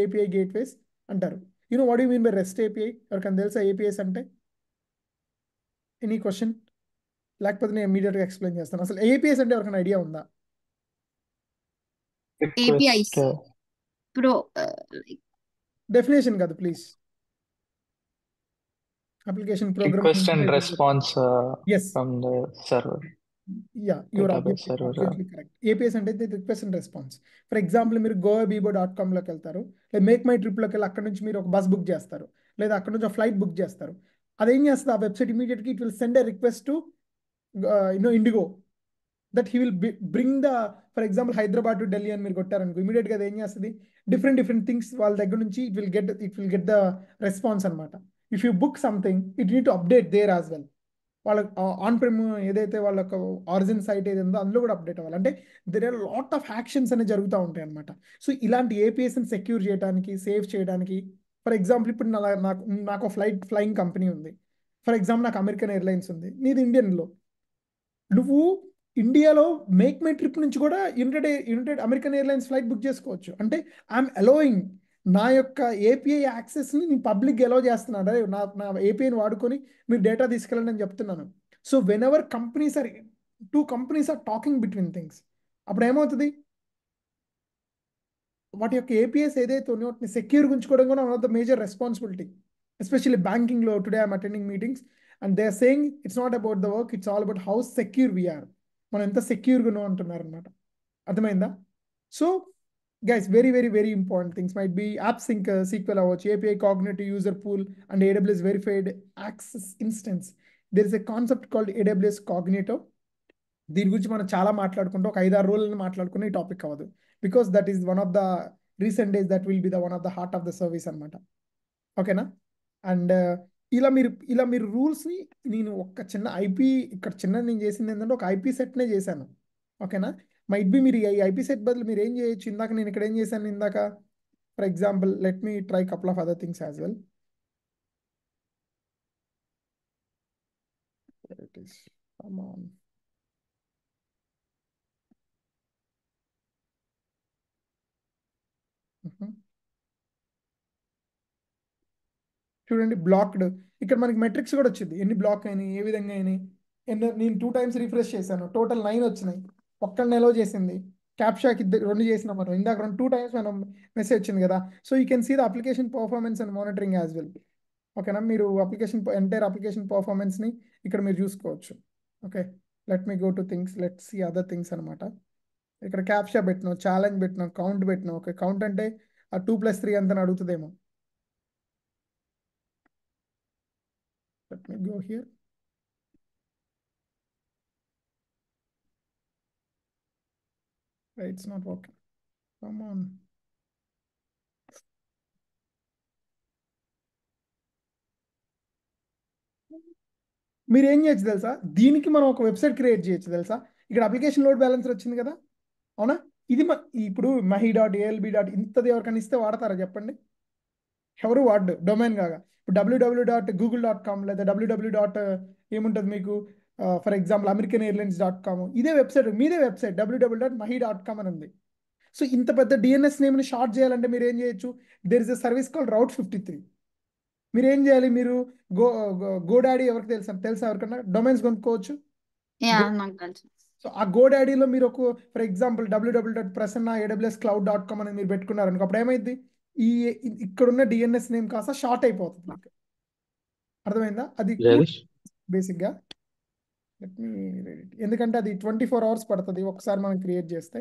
API gateways అంటారు. You know what you mean by REST API? ఎవరికైనా తెలుసా APIs అంటే? Any question? లేకపోతే నేను ఇమీడియట్గా ఎక్స్ప్లెయిన్ చేస్తాను. అసలు APIs అంటే ఎవరికైనా ఐడియా ఉందా? APIs. డెఫినేషన్ కాదు please. Application program Request and response yes from the server, yeah, you are database server. absolutely correct. APIs అంటే request and response. For example మీరు goabibo.com లోకి వెళ్తారు, లేదా మేక్ మై ట్రిప్ లోకి వెళ్ళి అక్కడ నుంచి మీరు ఒక బస్ బుక్ చేస్తారు, లేదా అక్కడ నుంచి ఒక ఫ్లైట్ బుక్ చేస్తారు. అదేం చేస్తుంది ఆ వెబ్సైట్ ఇమీడియట్గా it will send a request to IndiGo that he will bring the, for example Hyderabad to Delhi అని మీరు కొట్టారనుకో, ఇమీడియట్గా అది ఏం చేస్తుంది, డిఫరెంట్ థింగ్స్ వాళ్ళ దగ్గర నుంచి it will get the response అనమాట. If you book something it need to update there as well. వాళ్ళ ఆన్ ప్రిమ్ ఏదైతే వాళ్ళ ఆరిజిన్ సైట్ ఏది ఉందో అందులో కూడా అప్డేట్ అవ్వాలి. అంటే there are lot of actions అనేవి జరుగుతూ ఉంటాయి అనమాట. సో ఇలాంటి APIsని సెక్యూర్ చేయడానికి, సేవ్ చేయడానికి, ఫర్ ఎగ్జాంపుల్ ఇప్పుడు నాకు ఫ్లయింగ్ కంపెనీ ఉంది. ఫర్ ఎగ్జాంపుల్ నాకు అమెరికన్ ఎయిర్లైన్స్ ఉంది, నీది ఇండియన్లో. నువ్వు ఇండియాలో మేక్ మై ట్రిప్ నుంచి కూడా United American airlines flight book చేసుకోవచ్చు. అంటే ఐఎమ్ అలౌయింగ్ నా యొక్క API యాక్సెస్ని నేను పబ్లిక్ అలౌ చేస్తున్నాను. అదే నా APIని వాడుకొని మీరు డేటా తీసుకెళ్ళండి అని చెప్తున్నాను. So whenever two companies are talking between things, అప్పుడు ఏమవుతుంది, వాటి యొక్క APIs ఏదైతే ఉన్నాయో వాటిని సెక్యూర్ ఉంచుకోవడం కూడా one of the major responsibility. Especially బ్యాంకింగ్లో today I'm attending meetings and they are saying it's not about the work, it's all about how secure we're, మనం ఎంత సెక్యూర్గా ఉన్నాం అంటున్నారు అనమాట. అర్థమైందా? So guys, very important things might be AppSync, SQL అవ్వచ్చు, API cognitive user pool and AWS verified access instance. There is a concept called AWS Cognito. దీని గురించి మనం చాలా మాట్లాడుకుంటాం, ఒక 5-6 రోజులను మాట్లాడుకునే ఈ టాపిక్ అవ్వదు. Because that is one of the recent days that will be the one of the heart of the service అనమాట. ఓకేనా? అండ్ ఇలా మీరు రూల్స్ని నేను ఒక చిన్న ఐపీ ఇక్కడ చిన్న నేను చేసింది ఏంటంటే ఒక ఐపీ సెట్నే చేశాను. ఓకేనా? మైట్ బి మీరు ఈ ఐపీ సెట్ బదులు మీరు ఏం చేయొచ్చు, ఇందాక నేను ఇక్కడ ఏం చేశాను ఇందాక, for example let me try couple of other things as well. It is come on. చూడండి బ్లాక్డ్, ఇక్కడ మనకి మెట్రిక్స్ కూడా వచ్చింది, ఎన్ని బ్లాక్ అయినాయి, ఏ విధంగా అయినాయి. నేను 2 times రిఫ్రెష్ చేశాను, టోటల్ 9 వచ్చినాయి. ఒక్కడిని ఎలో చేసింది, క్యాప్షాకి 2 చేసినాం మనం ఇందాక 2 times మనం మెసేజ్ వచ్చింది కదా. So you can see the application performance and monitoring as well. ఓకేనా? మీరు ఎంటైర్ అప్లికేషన్ పర్ఫార్మెన్స్ని ఇక్కడ మీరు చూసుకోవచ్చు. Okay, let me go to things, let see other things అనమాట. ఇక్కడ క్యాప్షా పెట్టినాం, ఛాలెంజ్ పెట్టినాం, కౌంట్ పెట్టినాం. ఓకే, కౌంట్ అంటే ఆ 2+3 అంత అడుగుతుందేమో. Let me go here. Right, it's not working. Come on. మీరు ఏం చేయొచ్చు తెలుసా, దీనికి మనం ఒక వెబ్సైట్ క్రియేట్ చేయొచ్చు తెలుసా. ఇక్కడ అప్లికేషన్ లోడ్ బ్యాలెన్సర్ వచ్చింది కదా, అవునా? ఇది ఇప్పుడు mahi.alb. ఇంతది ఎవరికైనా ఇస్తే వాడతారా చెప్పండి? ఎవరు వాడు డొమైన్ కాగా. ఇప్పుడు www.google.com లేదా www. ఏముంటుంది మీకు, ఫర్ ఎగ్జాంపుల్ americaneairlines.com, ఇదే వెబ్సైట్, మీదే వెబ్సైట్ www.mahi.com అని ఉంది. సో ఇంత పెద్ద డిఎన్ఎస్ నేమ్ని షార్ట్ చేయాలంటే మీరు ఏం చేయొచ్చు, there is a service called Route 53. మీరు ఏం చేయాలి, మీరు గోడాడీ ఎవరికి తెలుసా ఎవరికన్నా డొమైన్స్ కొనుక్కోవచ్చు. యా, నాకు తెలుసు. సో ఆ గోడాడీలో మీరు ఒక ఫర్ ఎగ్జాంపుల్ www.prasanna.aws.cloud.com అని మీరు పెట్టుకున్నారు అనుకో, అప్పుడు ఏమైంది, ఇక్కడున్న డిఎన్ఎస్ నేమ్ కాస్త షార్ట్ అయిపోతుంది మీకు. అర్థమైందా? అది జగదీష్ బేసిక్గా. ఎందుకంటే అది 24 hours పడుతుంది ఒకసారి మనం క్రియేట్ చేస్తే,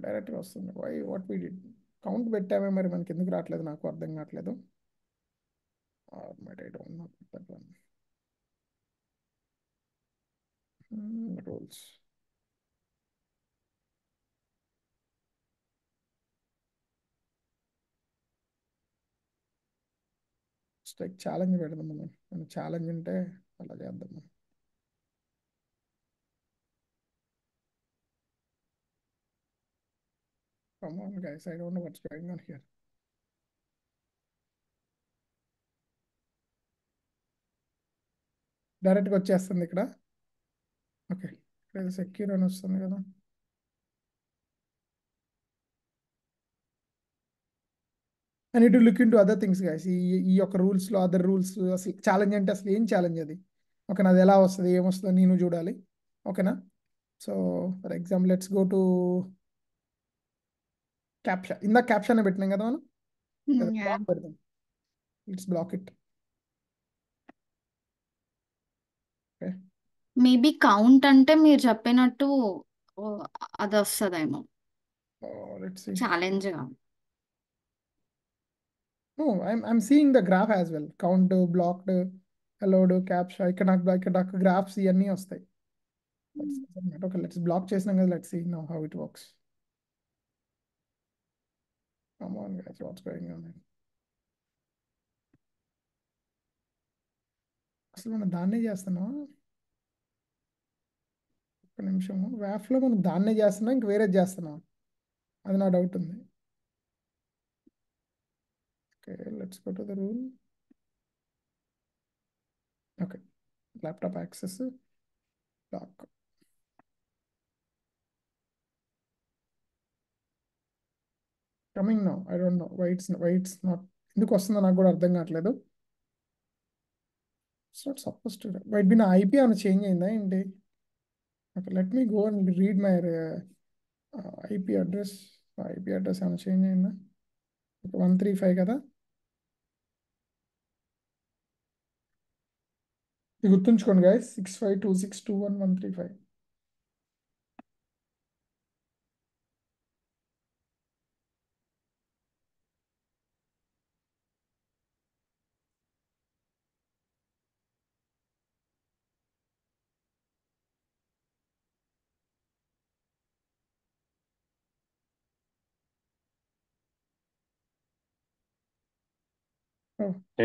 డైరెక్ట్గా వస్తుంది. వాట్ వి డిడ్, కౌంట్ పెట్టామే, మరి మనకి ఎందుకు రావట్లేదు నాకు అర్థం కావట్లేదు. రూల్స్ స్ట్రైక్ ఛాలెంజ్ పెడదాం మనం ఛాలెంజ్ ఉంటే అలా చేద్దాం. Come on guys, I don't know what's going on here. డైరెక్ట్గా వచ్చేస్తుంది ఇక్కడ. ఓకే, ఇక్కడ సెక్యూర్ అని వస్తుంది కదా. I need to look in to other things guys. ఈ యొక్క రూల్స్లో అదర్ రూల్స్, అసలు ఛాలెంజ్ అంటే అసలు ఏం ఛాలెంజ్ అది. ఓకేనా? అది ఎలా వస్తుంది, ఏమొస్తుందో నేను చూడాలి. ఓకేనా? సో for example let's go to captcha. ఇందాక క్యాప్షానే పెట్టినాం కదా మనం, బ్లాక్ పెడదాం. Let's block it. Okay, maybe count అంటే మీరు చెప్పినట్టు అది వస్తుందేమో, let's see. Challenge. No, I'm seeing the graph as well. Count, blocked, allowed, captcha. ఇక్కడ నాకు గ్రాఫ్స్ ఇవన్నీ వస్తాయి. Okay, let's block చేసినాం కదా. Let's see now how it works. Come on guys, what's going on here? అసలు మనం దాన్నే చేస్తున్నాం. ఒక నిమిషం, వ్యాఫ్లో మనం దాన్నే చేస్తున్నాం, ఇంక వేరే చేస్తున్నాం, అది నా డౌట్ ఉంది. Okay, let's go to the rule. Okay, laptop access, lock. Coming now. I don't know why it's not. ఎందుకు వస్తుందో నాకు కూడా అర్థం కావట్లేదు. It's not supposed to. Might be నా IP ఏమైనా చేంజ్ అయిందా ఏంటి? Okay, let me go and read my IP address. IP address ఏమైనా చేంజ్ అయిందా? 135 కదా. ఇది గుర్తుంచుకోండి గైస్, 6526212135.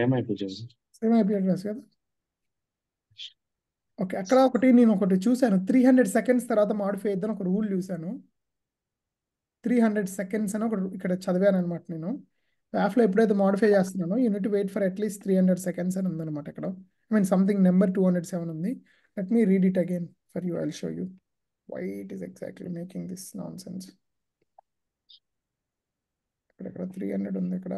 ఏమైపోయింది? సేమ్ ఐపీ అడ్రస్ కదా. ఓకే, అక్కడ నేను ఒకటి చూశాను, 300 సెకండ్స్ తర్వాత మాడిఫై చేద్దాం ఒక రూల్ చూశాను. 300 సెకండ్స్ అని ఇక్కడ చదివాను అనమాట నేను. యాప్లో ఎప్పుడైతే మాడిఫై చేస్తున్నానో you need wait for at least 300 seconds అని ఉందన్నమాట ఇక్కడ. ఐ మీన్ సంథింగ్ నెంబర్ 207 ఉంది. Let me read it again for you. I will show you why it is exactly making this nonsense. ఇక్కడ 300 ఉంది ఇక్కడ.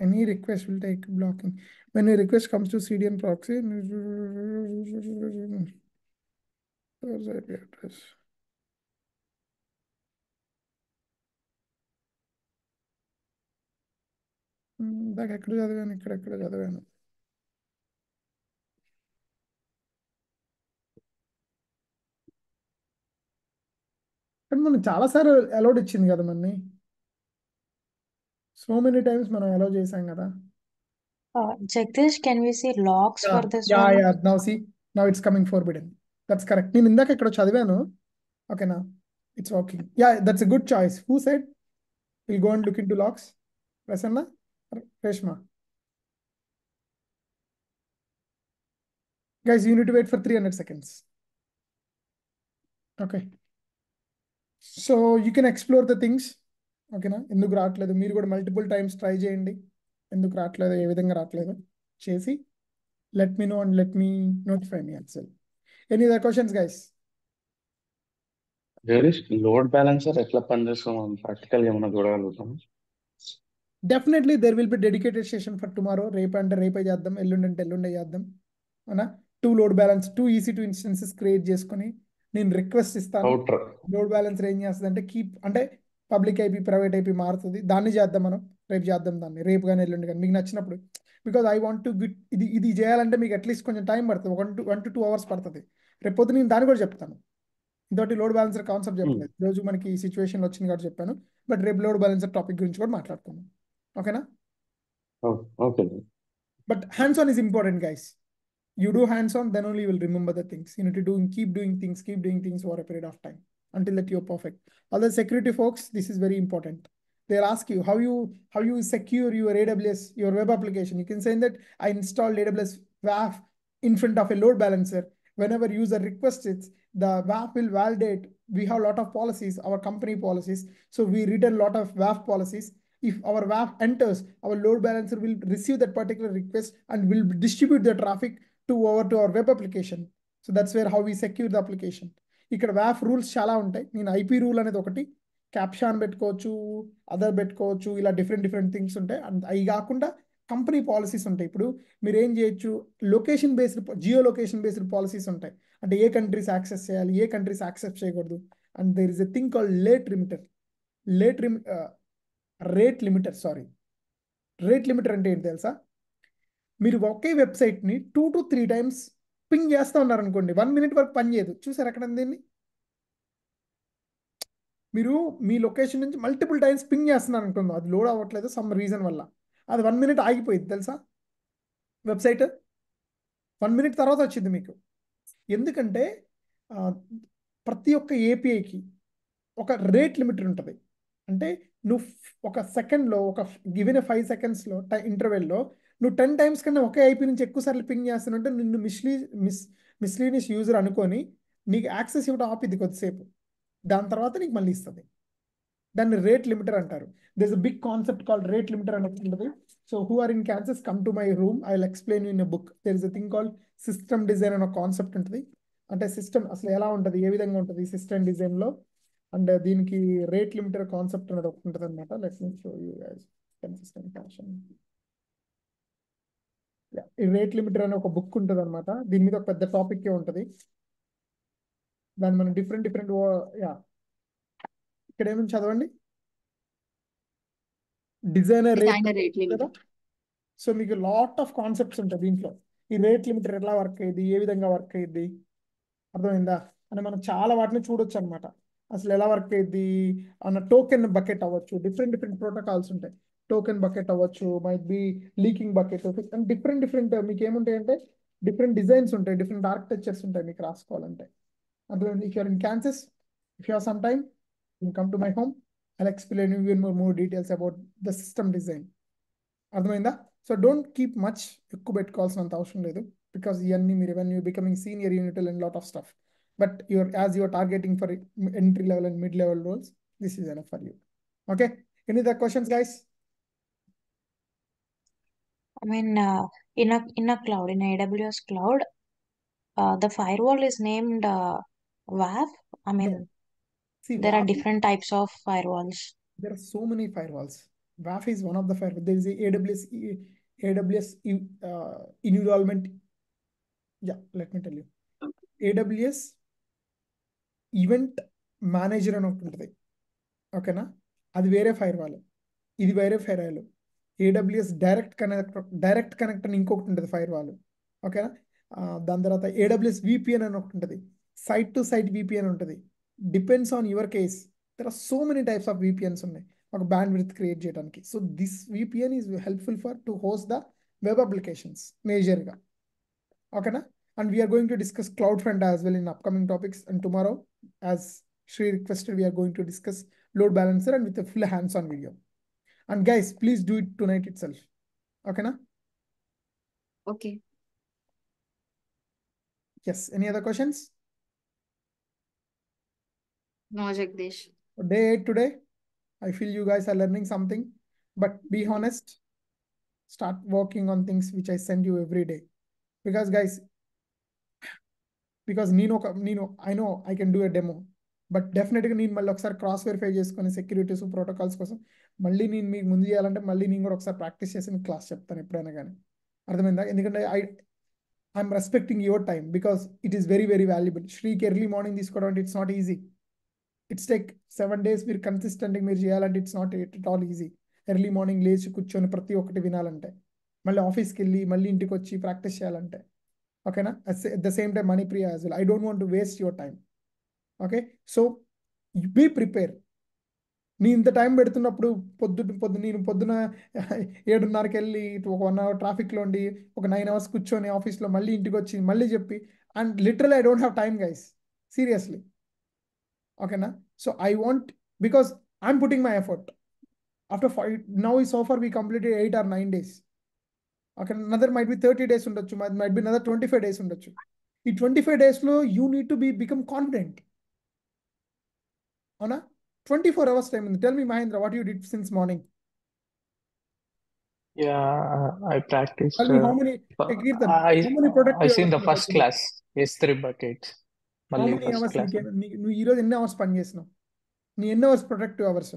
Any request will take blocking. When a request comes to CDN proxy, source IP address. ఇందాక ఎక్కడ చదివాను, ఇక్కడ చదివాను. కానీ మనం చాలాసార్లు అలౌడ్ ఇచ్చింది కదా మనని. సో మెనీ టైమ్స్ మనం అలౌ చేసాం కదా. Jagdish, can we see logs for this Yeah, one? yeah. Now it's coming forbidden. That's correct. నేను ఇందాక ఇక్కడ చదివాను. ఓకేనా, it's working. Yeah, that's a good choice. Who said will go and look into logs? Prasanna, Reshma. Guys, you need to wait for 300 seconds. Okay. So you can explore the things. ఓకేనా, ఎందుకు రావట్లేదు మీరు కూడా మల్టిపుల్ టైమ్స్ ట్రై చేయండి. ఎందుకు రావట్లేదు, ఏ విధంగా రావట్లేదు చేసి let me know and let me notify me as well. Any other questions, guys? Load balancer ఎట్లా పనిచేస్తాం మనం ప్రాక్టికల్ గా ఏమైనా చూడగలుగుతాం? Definitely there will be dedicated session for tomorrow. రేపు అంటే రేపే చేద్దాం, ఎల్లుండి అంటే ఎల్లుండే చేద్దాం. అవునా, 2 load balance 2 EC2 instances create చేసుకొని నేను రిక్వెస్ట్ ఇస్తాను. లోడ్ బ్యాలెన్సర్ ఏం చేస్తుంది అంటే అంటే పబ్లిక్ ఐపీ ప్రైవేట్ ఐపీ మారుతుంది. దాన్ని చేద్దాం మనం, రేపు చేద్దాం దాన్ని, రేపు కానీ ఎల్లుండి కానీ మీకు నచ్చినప్పుడు. బికాజ్ ఐ వాంట్ టు ఇది చేయాలంటే మీకు అట్లీస్ట్ కొంచెం టైం పడుతుంది, 1 to 2 hours పడుతుంది. రేపు పొద్దున నేను దాన్ని కూడా చెప్తాను. ఇంతటి లోడ్ బ్యాలెన్సర్ కాన్సెప్ట్ చెప్పలేదు, రోజు మనకి ఈ సిచ్యువేషన్ వచ్చింది కాబట్టి చెప్పాను. బట్ రేపు లోడ్ బ్యాలెన్సర్ టాపిక్ గురించి కూడా మాట్లాడుకుందాం. ఓకేనా? Okay. But hands on is important guys. You do hands on, then only you will remember the things. You need to keep doing things over a period of time until that you're perfect. Other security folks, this is very important. They'll ask you how you secure your AWS, your web application. You can say that I installed AWS WAF in front of a load balancer. Whenever user requests it, the WAF will validate. We have a lot of policies, our company policies. So we written a lot of WAF policies. If our WAF enters, our load balancer will receive that particular request and will distribute the traffic over to our web application. So that's where how we secure the application. ఇక్కడ WAF rules చాలా ఉంటాయి. నేను IP rule అనేది ఒకటి, caption పెట్టుకోవచ్చు, other పెట్టుకోవచ్చు, ఇలా different things ఉంటాయి. అండ్ అవి కాకుండా కంపెనీ పాలసీస్ ఉంటాయి. ఇప్పుడు మీరు ఏం చేయొచ్చు, location based, geolocation based policies ఉంటాయి. అంటే ఏ కంట్రీస్ యాక్సెస్ చేయాలి, ఏ కంట్రీస్ యాక్సెస్ చేయకూడదు. And there is a thing called rate limiter అంటే ఏంటి తెలుసా? మీరు ఒకే వెబ్సైట్ని 2 to 3 times పింగ్ చేస్తూ ఉన్నారనుకోండి, 1 minute వరకు పని చేయదు. చూసారు అక్కడ దీన్ని? మీరు మీ లొకేషన్ నుంచి మల్టిపుల్ టైమ్స్ పింగ్ చేస్తున్నారు అనుకుందాం, అది లోడ్ అవ్వట్లేదు సమ్ రీజన్ వల్ల, అది 1 minute ఆగిపోయింది తెలుసా? వెబ్సైట్ 1 minute తర్వాత వచ్చింది మీకు. ఎందుకంటే ప్రతి ఒక్క ఏపీఐకి ఒక రేట్ లిమిటర్ ఉంటుంది. అంటే నువ్వు ఒక సెకండ్లో, ఒక గివెన్ 5 secondsలో ఇంటర్వెల్లో నువ్వు 10 times కన్నా ఒకే ఐపీ నుంచి ఎక్కువసార్లు పింగ్ చేస్తున్నట్టు నిన్ను మిస్లీనియస్ యూజర్ అనుకొని నీకు యాక్సెస్ ఇవ్వడం ఆపిద్ది కొద్దిసేపు, దాని తర్వాత నీకు మళ్ళీ ఇస్తుంది. దాన్ని రేట్ లిమిటర్ అంటారు. This a big concept called rate limiter అని ఉంటుంది. So who are in cancels, come to my room, I will explain you in a book. There is a thing called system design అనే concept ఉంటుంది. అంటే system అసలు ఎలా ఉంటుంది, ఏ విధంగా ఉంటుంది సిస్టమ్ డిజైన్లో, అండ్ దీనికి రేట్ లిమిటర్ కాన్సెప్ట్ అనేది ఒకటి ఉంటుంది అనమాట. Let's me show you guys consistent fashion. ఈ రేట్ లిమిటర్ అనే ఒక బుక్ ఉంటుంది అనమాట. దీని మీద ఒక పెద్ద టాపిక్ ఉంటుంది. దాన్ని మనం డిఫరెంట్ ఇక్కడ ఏమేమి చదవండి, డిజైనర్ రేట్ లిమిట్. సో మీకు లాట్ ఆఫ్ కాన్సెప్ట్స్ ఉంటాయి దీంట్లో. ఈ రేట్ లిమిటర్ ఎలా వర్క్ అయ్యింది, ఏ విధంగా వర్క్ అయ్యింది, అర్థమైందా అని మనం చాలా వాటిని చూడొచ్చు అనమాట. అసలు ఎలా వర్క్ అయ్యింది అన్న టోకెన్ బకెట్ అవ్వచ్చు, డిఫరెంట్ ప్రోటోకాల్స్ ఉంటాయి. టోకెన్ బకెట్ అవ్వచ్చు, might be leaking bucket, and different మీకు ఏముంటాయంటే డిఫరెంట్ డిజైన్స్ ఉంటాయి, డిఫరెంట్ ఆర్కిటెక్చర్స్ ఉంటాయి మీకు రాసుకోవాలంటే. If you're in Kansas, if you have some time, you can come to my home. I'll explain you even more details about the system design. అర్థమైందా? So don't keep much ఎక్కువ పెట్టుకోవాల్సినంత అవసరం లేదు, because ఇవన్నీ మీరు when you're becoming senior you need to learn a lot of stuff. But as you're targeting for entry level and mid level roles, this is enough for you. Okay, any other questions, guys? I mean, in a cloud, in AWS cloud, the firewall is named WAF. I mean, No. See, there are WAF, different types of firewalls. there are so many firewalls. WAF is one of the firewalls. There is a AWS environment. Yeah, let me tell you. AWS event manager అని ఒకటి ఉంటుంది, ఓకేనా? అది వేరే firewall, ఇది వేరే firewall. AWS direct connect అని ఇంకొకటి ఉంటుంది ఫైర్వాల్, ఓకేనా? దాని తర్వాత ఏడబ్ల్యూఎస్ విపిఎన్ అని ఒకటి ఉంటుంది, సైట్ టు సైట్ విపిఎన్ ఉంటుంది. Depends on your case. There are so many types of VPNs ఉన్నాయి ఒక బ్యాండ్ విడ్త్ క్రియేట్ చేయడానికి. So this VPN is helpful for to host the web applications మేజర్గా, ఓకేనా? And we are going to discuss CloudFront as well in upcoming topics. And tomorrow, as Shri requested, we are going to discuss load balancer and with a full hands-on video. And guys, please do it tonight itself. Okay, na? Okay. Yes. Any other questions? No, Jagdish. Day 8 today. I feel you guys are learning something. But be honest. Start working on things which I send you every day. Because guys, I know I can do a demo, but definitely నేను మళ్ళీ ఒకసారి cross verify చేసుకొని securities protocols కోసం మళ్ళీ నేను మీకు ముందు చేయాలంటే మళ్ళీ నేను కూడా ఒకసారి ప్రాక్టీస్ చేసి మీకు క్లాస్ చెప్తాను ఎప్పుడైనా కానీ. అర్థమైందా? ఎందుకంటే I'm respecting your time because it is very very valuable. శ్రీకి ఎర్లీ మార్నింగ్ తీసుకోవడం అంటే it's not easy. It's take 7 days మీరు కన్సిస్టెంట్గా మీరు చేయాలంటే it's not it all easy. Early morning లేచి కూర్చొని ప్రతి ఒక్కటి వినాలంటే, మళ్ళీ ఆఫీస్కి వెళ్ళి మళ్ళీ ఇంటికి వచ్చి ప్రాక్టీస్ చేయాలంటే, ఓకేనా? At the same time, Manipriya as well. I don't want to waste your time. Okay, so be prepared. నేను ఇంత టైం పెడుతున్నప్పుడు నేను పొద్దున 7:30కి వెళ్ళి ఒక 1 hour ట్రాఫిక్లో ఉండి ఒక 9 hours కూర్చొని ఆఫీస్లో మళ్ళీ ఇంటికి వచ్చి మళ్ళీ చెప్పి, and literally I don't have time guys, seriously, ఓకేనా? So I want, because I'm putting my effort. After now so far we completed 8 or 9 days. Okay, another might be 30 days ఉండొచ్చు, might be another 25 days ఉండొచ్చు. ఈ 25 daysలో you need to become confident. అవునా? 24 hours time ఉంది. Tell me, Mahendra, what you did since morning? Yeah, I practiced. Tell me how many, Kirtan, how many productive I seen hours the you first did? class, S3 buckets. How మళ్ళీ many first hours class. నువ్వు ఈరోజు ఎన్ని hours పని చేసినావు? నీ ఎన్ని hours productive hours?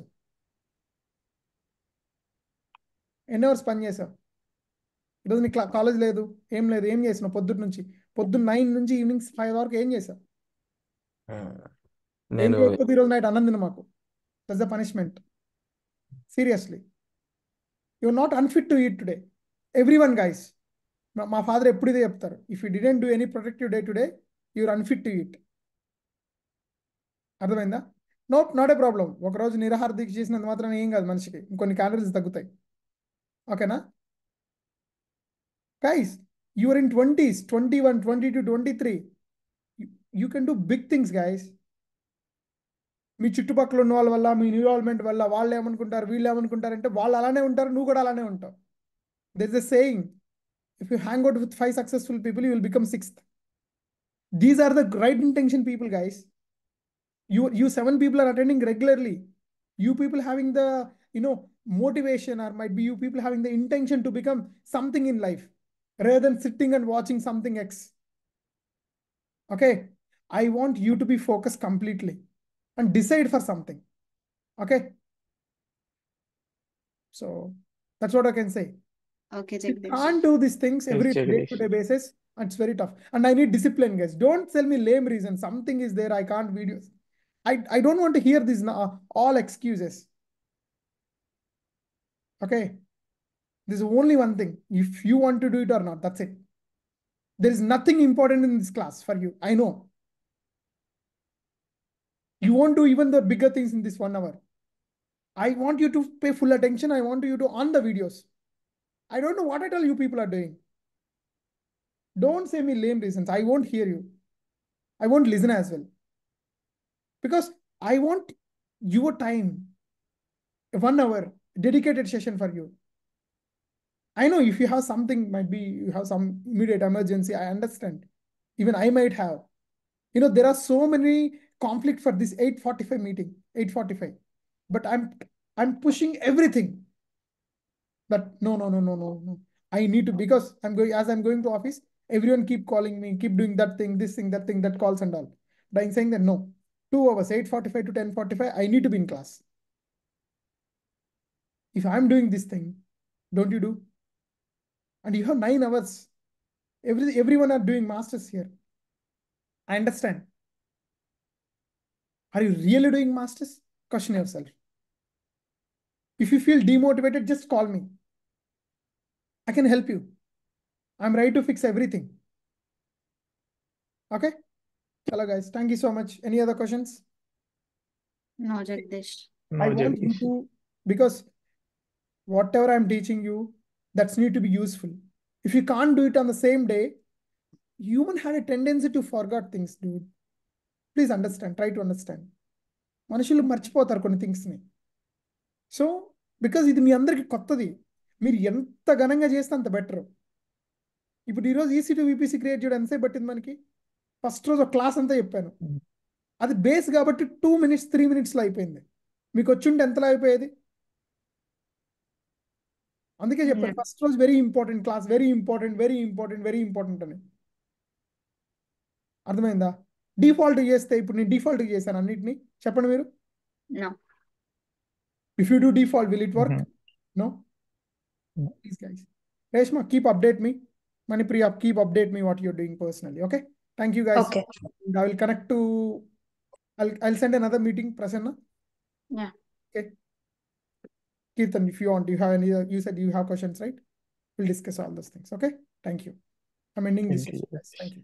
ఎన్ని hours పని చేసావు ఈరోజు? నీ కాలేజ్ లేదు, ఏం లేదు, ఏం చేసినావు పొద్దున్న 9 నుంచి ఈవినింగ్ 5 వరకు ఏం చేసావు? ఏం నేను చేయకపోతే ఈరోజు నైట్ అన్నం తిన మాకు. That's the punishment. Seriously, you're not unfit to eat today. Everyone guys, మా ఫాదర్ ఎప్పుడు ఇదే చెప్తారు, if you didn't do any productive day today you're unfit to eat. అర్థమైందా? Not a problem. ఒకరోజు నిరాహార దీక్ష చేసినంత మాత్రం ఏం కాదు, మనిషికి ఇంకొన్ని క్యాలరీస్ తగ్గుతాయి, ఓకేనా? Guys, you are in 20s, 21, 22, 23. You can do big things, guys. మీ చుట్టుపక్కల ఉన్న వాళ్ళ వల్ల, మీ ఇన్వాల్వ్మెంట్ వల్ల వాళ్ళు ఏమనుకుంటారు, వీళ్ళు ఏమనుకుంటారు అంటే వాళ్ళు అలానే ఉంటారు, నువ్వు కూడా అలానే ఉంటావు. There is a saying, if you hang out with 5 successful people, you will become 6th. These are the right intention people, guys. You 7 people are attending regularly. You people having the, motivation, or might be you people having the intention to become something in life, rather than sitting and watching something X. Okay, I want you to be focused completely and decide for something. Okay, so that's what I can say. Okay, You Jagdish. can't do these things every Yes, Jagdish. day-to-day basis, and it's very tough. And I need discipline, guys. Don't tell me lame reasons. Something is there, I can't videos. I don't want to hear these all excuses. Okay, there's only one thing. If you want to do it or not, that's it. There is nothing important in this class for you. I know. You won't do even the bigger things in this 1 hour. I want you to pay full attention. I want you to on the videos. I don't know what at all you people are doing. Don't say me lame reasons. I won't hear you. I won't listen as well. because I want your time, 1 hour dedicated session for you. I know if you have something, might be you have some immediate emergency, I understand. Even I might have. There are so many conflict for this 8:45 meeting, 8:45. But I'm pushing everything. But no. I need to, because I'm going to office, everyone keep calling me, keep doing that thing, this thing, that thing, that calls and all. But I'm saying that no, 2 hours, 8:45 to 10:45, I need to be in class. If I'm doing this thing, don't you do? And you have 9 hours. Everyone are doing masters here. I understand. Are you really doing masters? Question yourself. If you feel demotivated, just call me. I can help you. I'm ready to fix everything. Okay? Hello guys. Thank you so much. Any other questions? No, Jagdish. No, I want you Jagdish. to, because whatever I'm teaching you, that's need to be useful. If you can't do it on the same day, human had a tendency to forget things, dude. Please understand. Try to understand. మనుషులు మర్చిపోతారు కొన్ని థింగ్స్ని. So because ఇది మీ అందరికి కొత్తది, మీరు ఎంత ఘనంగా చేస్తే అంత బెటర్. ఇప్పుడు ఈరోజు ఈసీ టు విపిసి క్రియేట్ చేయడం ఎంతసేపు పట్టింది మనకి? ఫస్ట్ రోజు ఒక క్లాస్ అంతా చెప్పాను, అది బేస్ కాబట్టి 2 minutes 3 minutesలో అయిపోయింది. మీకు వచ్చుంటే ఎంతలో అయిపోయేది? అందుకే చెప్పాను ఫస్ట్ రోజు very important class, very important, very important, very important అని. అర్థమైందా? డిఫాల్ట్ చేస్తే, ఇప్పుడు నేను డిఫాల్ట్ చేశాను అన్నిటిని, చెప్పండి మీరు. No. If you do default, will it work? No? No. Please guys. Reshma, keep update me. Manipriya, keep update me what you're doing personally. Okay? Thank you guys. Okay. And I will connect to, I'll send another meeting, Prasanna. Yeah. Okay. Kirtan, if you want, you have any, you said you have questions, right? We'll discuss all those things. Okay? Thank you. I'm ending this Thank you. session, guys. Thank you.